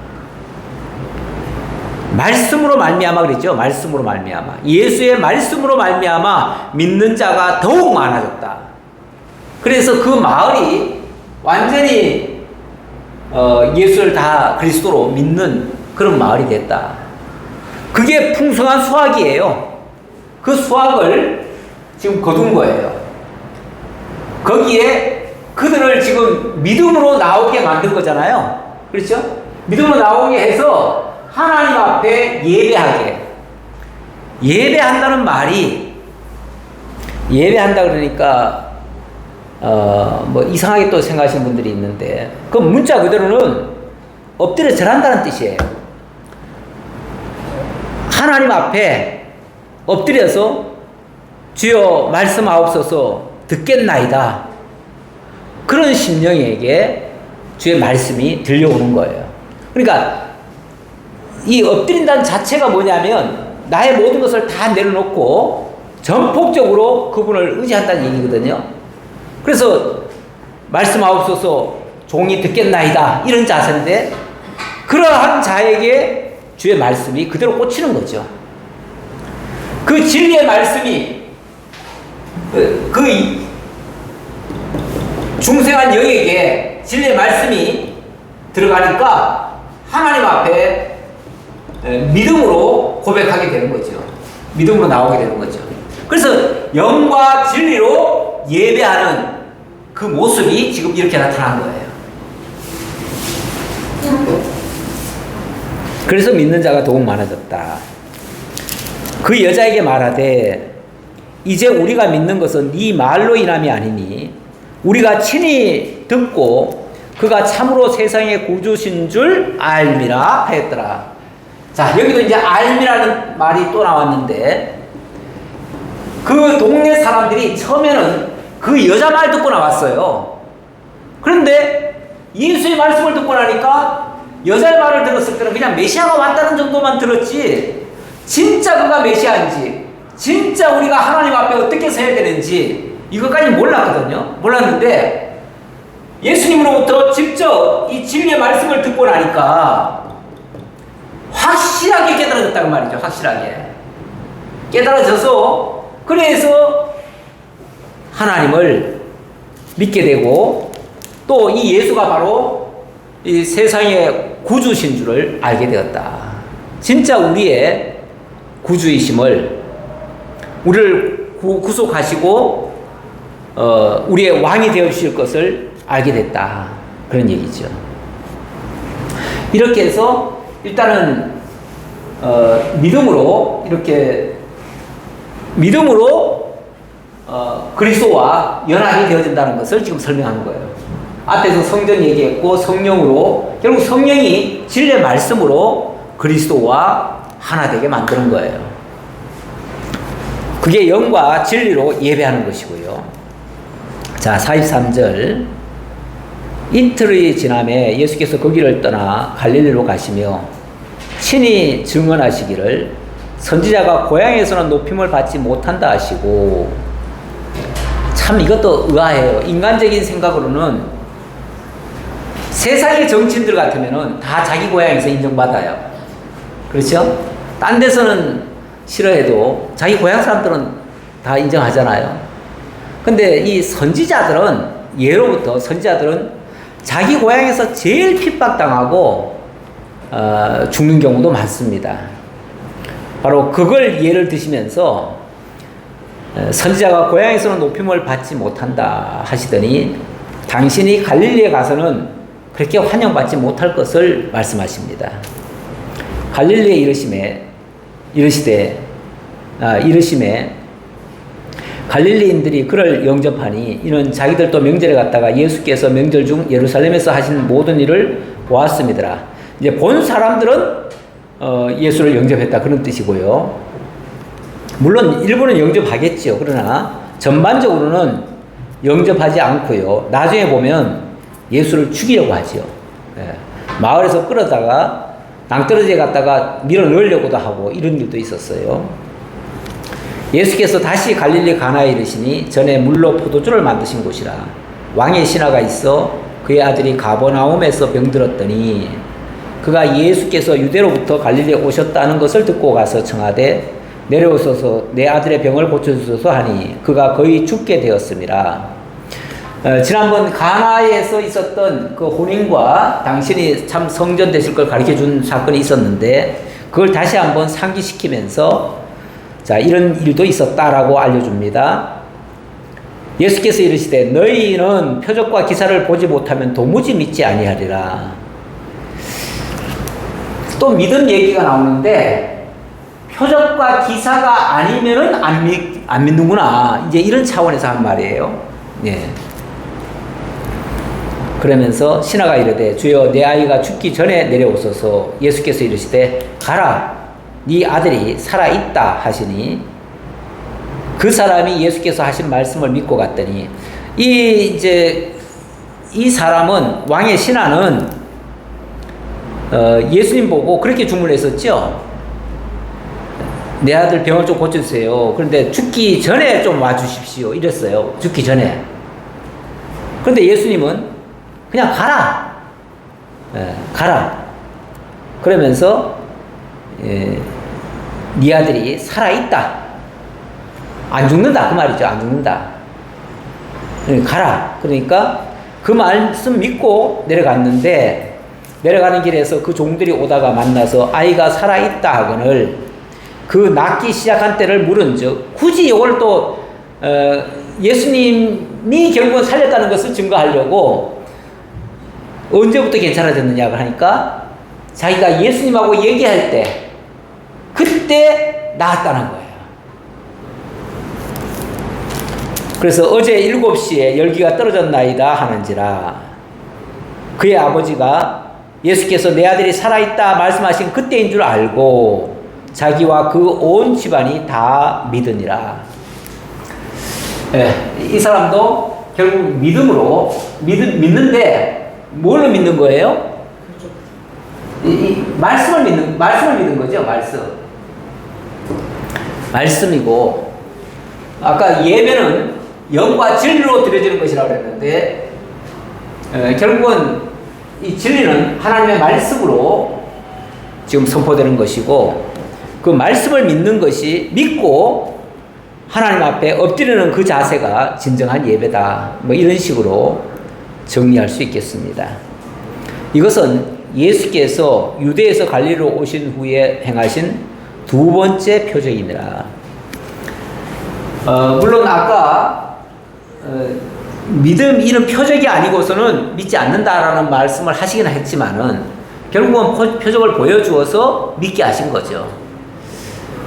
말씀으로 말미암아 그랬죠. 말씀으로 말미암아 예수의 말씀으로 말미암아 믿는 자가 더욱 많아졌다. 그래서 그 마을이 완전히 예수를 다 그리스도로 믿는 그런 마을이 됐다. 그게 풍성한 수확이에요. 그 수확을 지금 거둔 거예요. 거기에 그들을 지금 믿음으로 나오게 만든 거잖아요. 그렇죠? 믿음으로 나오게 해서 하나님 앞에 예배하게. 예배한다는 말이 예배한다 그러니까 뭐 이상하게 또 생각하시는 분들이 있는데 그 문자 그대로는 엎드려 절한다는 뜻이에요. 하나님 앞에 엎드려서 주여 말씀하옵소서 듣겠나이다. 그런 심령에게 주의 말씀이 들려오는 거예요. 그러니까 이 엎드린다는 자체가 뭐냐면 나의 모든 것을 다 내려놓고 전폭적으로 그분을 의지한다는 얘기거든요. 그래서 말씀하옵소서 종이 듣겠나이다 이런 자세인데 그러한 자에게 주의 말씀이 그대로 꽂히는 거죠. 그 진리의 말씀이 그 중생한 영에게 진리의 말씀이 들어가니까 하나님 앞에 믿음으로 고백하게 되는 거죠. 믿음으로 나오게 되는 거죠. 그래서 영과 진리로 예배하는 그 모습이 지금 이렇게 나타난 거예요. 그래서 믿는 자가 더욱 많아졌다. 그 여자에게 말하되 이제 우리가 믿는 것은 네 말로 인함이 아니니 우리가 친히 듣고 그가 참으로 세상의 구주신 줄 알미라 하였더라. 자, 여기도 이제 알미라는 말이 또 나왔는데 그 동네 사람들이 처음에는 그 여자 말 듣고 나왔어요. 그런데 예수의 말씀을 듣고 나니까 여자의 말을 들었을 때는 그냥 메시아가 왔다는 정도만 들었지 진짜 그가 메시아인지 진짜 우리가 하나님 앞에 어떻게 서야 되는지 이것까지 몰랐거든요. 몰랐는데 예수님으로부터 직접 이 진리의 말씀을 듣고 나니까 확실하게 깨달아졌다는 말이죠. 확실하게 깨달아져서 그래서 하나님을 믿게 되고 또 이 예수가 바로 이 세상의 구주신 줄을 알게 되었다. 진짜 우리의 구주이심을 우리를 구속하시고 우리의 왕이 되어 주실 것을 알게 됐다. 그런 얘기죠. 이렇게 해서 일단은 믿음으로 그리스도와 연합이 되어진다는 것을 지금 설명하는 거예요. 앞에서 성전 얘기했고 성령으로, 결국 성령이 진리의 말씀으로 그리스도와 하나 되게 만드는 거예요. 그게 영과 진리로 예배하는 것이고요. 자, 43절. 이틀이 지남에 예수께서 거기를 떠나 갈릴리로 가시며 친히 증언하시기를 선지자가 고향에서는 높임을 받지 못한다 하시고, 참 이것도 의아해요. 인간적인 생각으로는 세상의 정치인들 같으면은 다 자기 고향에서 인정받아요. 그렇죠? 딴 데서는 싫어해도 자기 고향 사람들은 다 인정하잖아요. 근데 이 선지자들은, 예로부터 선지자들은 자기 고향에서 제일 핍박당하고 죽는 경우도 많습니다. 바로 그걸 예를 드시면서 선지자가 고향에서는 높임을 받지 못한다 하시더니 당신이 갈릴리에 가서는 그렇게 환영받지 못할 것을 말씀하십니다. 갈릴리에 이르시되 갈릴리인들이 그를 영접하니 이는 자기들도 명절에 갔다가 예수께서 명절 중 예루살렘에서 하신 모든 일을 보았음이더라. 이제 본 사람들은 예수를 영접했다, 그런 뜻이고요. 물론 일부는 영접하겠죠. 그러나 전반적으로는 영접하지 않고요. 나중에 보면 예수를 죽이려고 하죠. 마을에서 끌어다가 낭떠러지에 갔다가 밀어 넣으려고도 하고 이런 일도 있었어요. 예수께서 다시 갈릴리 가나에 이르시니 전에 물로 포도주를 만드신 곳이라. 왕의 신하가 있어 그의 아들이 가버나움에서 병들었더니 그가 예수께서 유대로부터 갈릴리에 오셨다는 것을 듣고 가서 청하되 내려오소서 내 아들의 병을 고쳐주소서 하니 그가 거의 죽게 되었습니다. 지난번 가나에서 있었던 그 혼인과 당신이 참 성전 되실 걸 가르쳐준 사건이 있었는데 그걸 다시 한번 상기시키면서 자, 이런 일도 있었다라고 알려줍니다. 예수께서 이르시되 너희는 표적과 기사를 보지 못하면 도무지 믿지 아니하리라. 또 믿음 얘기가 나오는데 표적과 기사가 아니면은 안 믿는구나. 이제 이런 차원에서 한 말이에요. 예. 그러면서 신하가 이르되 주여 내 아이가 죽기 전에 내려오소서. 예수께서 이르시되 가라 네 아들이 살아있다 하시니 그 사람이 예수께서 하신 말씀을 믿고 갔더니 이 사람은 왕의 신하는 예수님 보고 그렇게 주문했었죠. 내 아들 병을 좀 고쳐주세요. 그런데 죽기 전에 좀 와주십시오. 이랬어요. 죽기 전에. 그런데 예수님은 그냥 가라. 가라. 그러면서 네 아들이 살아있다. 안 죽는다. 그 말이죠. 안 죽는다. 가라. 그러니까 그 말씀 믿고 내려갔는데 내려가는 길에서 그 종들이 오다가 만나서 아이가 살아있다 하거늘 그 낫기 시작한 때를 물은 즉 굳이 이걸 또 예수님이 결국은 살렸다는 것을 증거하려고 언제부터 괜찮아졌느냐고 하니까 자기가 예수님하고 얘기할 때 그때 나았다는 거예요. 그래서 어제 7시에 열기가 떨어졌나이다 하는지라 그의 아버지가 예수께서 내 아들이 살아있다 말씀하신 그때인 줄 알고 자기와 그 온 집안이 다 믿으니라. 이 사람도 결국 믿음으로 믿는데 뭘로 믿는 거예요? 이 말씀을 믿는 거죠. 말씀이고 아까 예배는 영과 진리로 드려지는 것이라고 그랬는데 결국은 이 진리는 하나님의 말씀으로 지금 선포되는 것이고 그 말씀을 믿는 것이 믿고 하나님 앞에 엎드리는 그 자세가 진정한 예배다. 뭐 이런 식으로 정리할 수 있겠습니다. 이것은 예수께서 유대에서 갈릴리로 오신 후에 행하신 두 번째 표적이니라. 물론 아까 믿음 이런 표적이 아니고서는 믿지 않는다라는 말씀을 하시긴 했지만은 결국은 표적을 보여주어서 믿게 하신 거죠.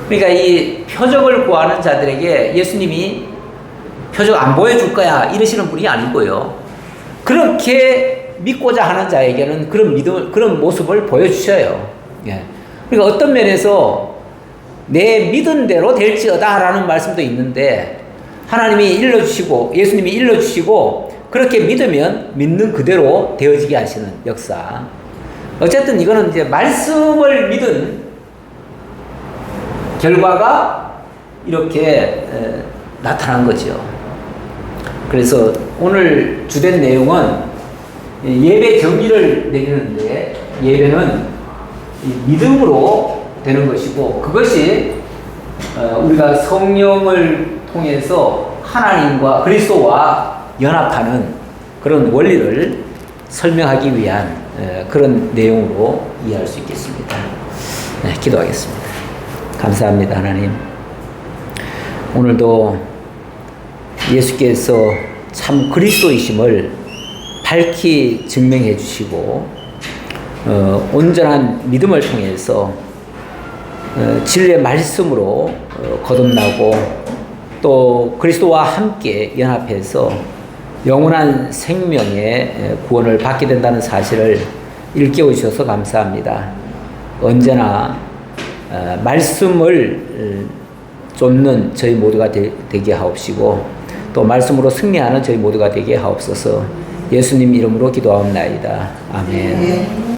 그러니까 이 표적을 구하는 자들에게 예수님이 표적 안 보여줄 거야 이러시는 분이 아니고요. 그렇게 믿고자 하는 자에게는 그런 믿음, 그런 모습을 보여주셔요. 예. 그러니까 어떤 면에서 내 믿은 대로 될지어다라는 말씀도 있는데 하나님이 일러주시고 예수님이 일러주시고 그렇게 믿으면 믿는 그대로 되어지게 하시는 역사. 어쨌든 이거는 이제 말씀을 믿은 결과가 이렇게 나타난 거죠. 그래서 오늘 주된 내용은 예배 정의를 내리는데 예배는 믿음으로 되는 것이고 그것이 우리가 성령을 통해서 하나님과 그리스도와 연합하는 그런 원리를 설명하기 위한 그런 내용으로 이해할 수 있겠습니다. 네, 기도하겠습니다. 감사합니다, 하나님. 오늘도 예수께서 참 그리스도이심을 밝히 증명해 주시고 온전한 믿음을 통해서 진리의 말씀으로 거듭나고 또 그리스도와 함께 연합해서 영원한 생명의 구원을 받게 된다는 사실을 일깨워 주셔서 감사합니다. 언제나 말씀을 쫓는 저희 모두가 되게 하옵시고 또 말씀으로 승리하는 저희 모두가 되게 하옵소서. 예수님 이름으로 기도하옵나이다. 아멘.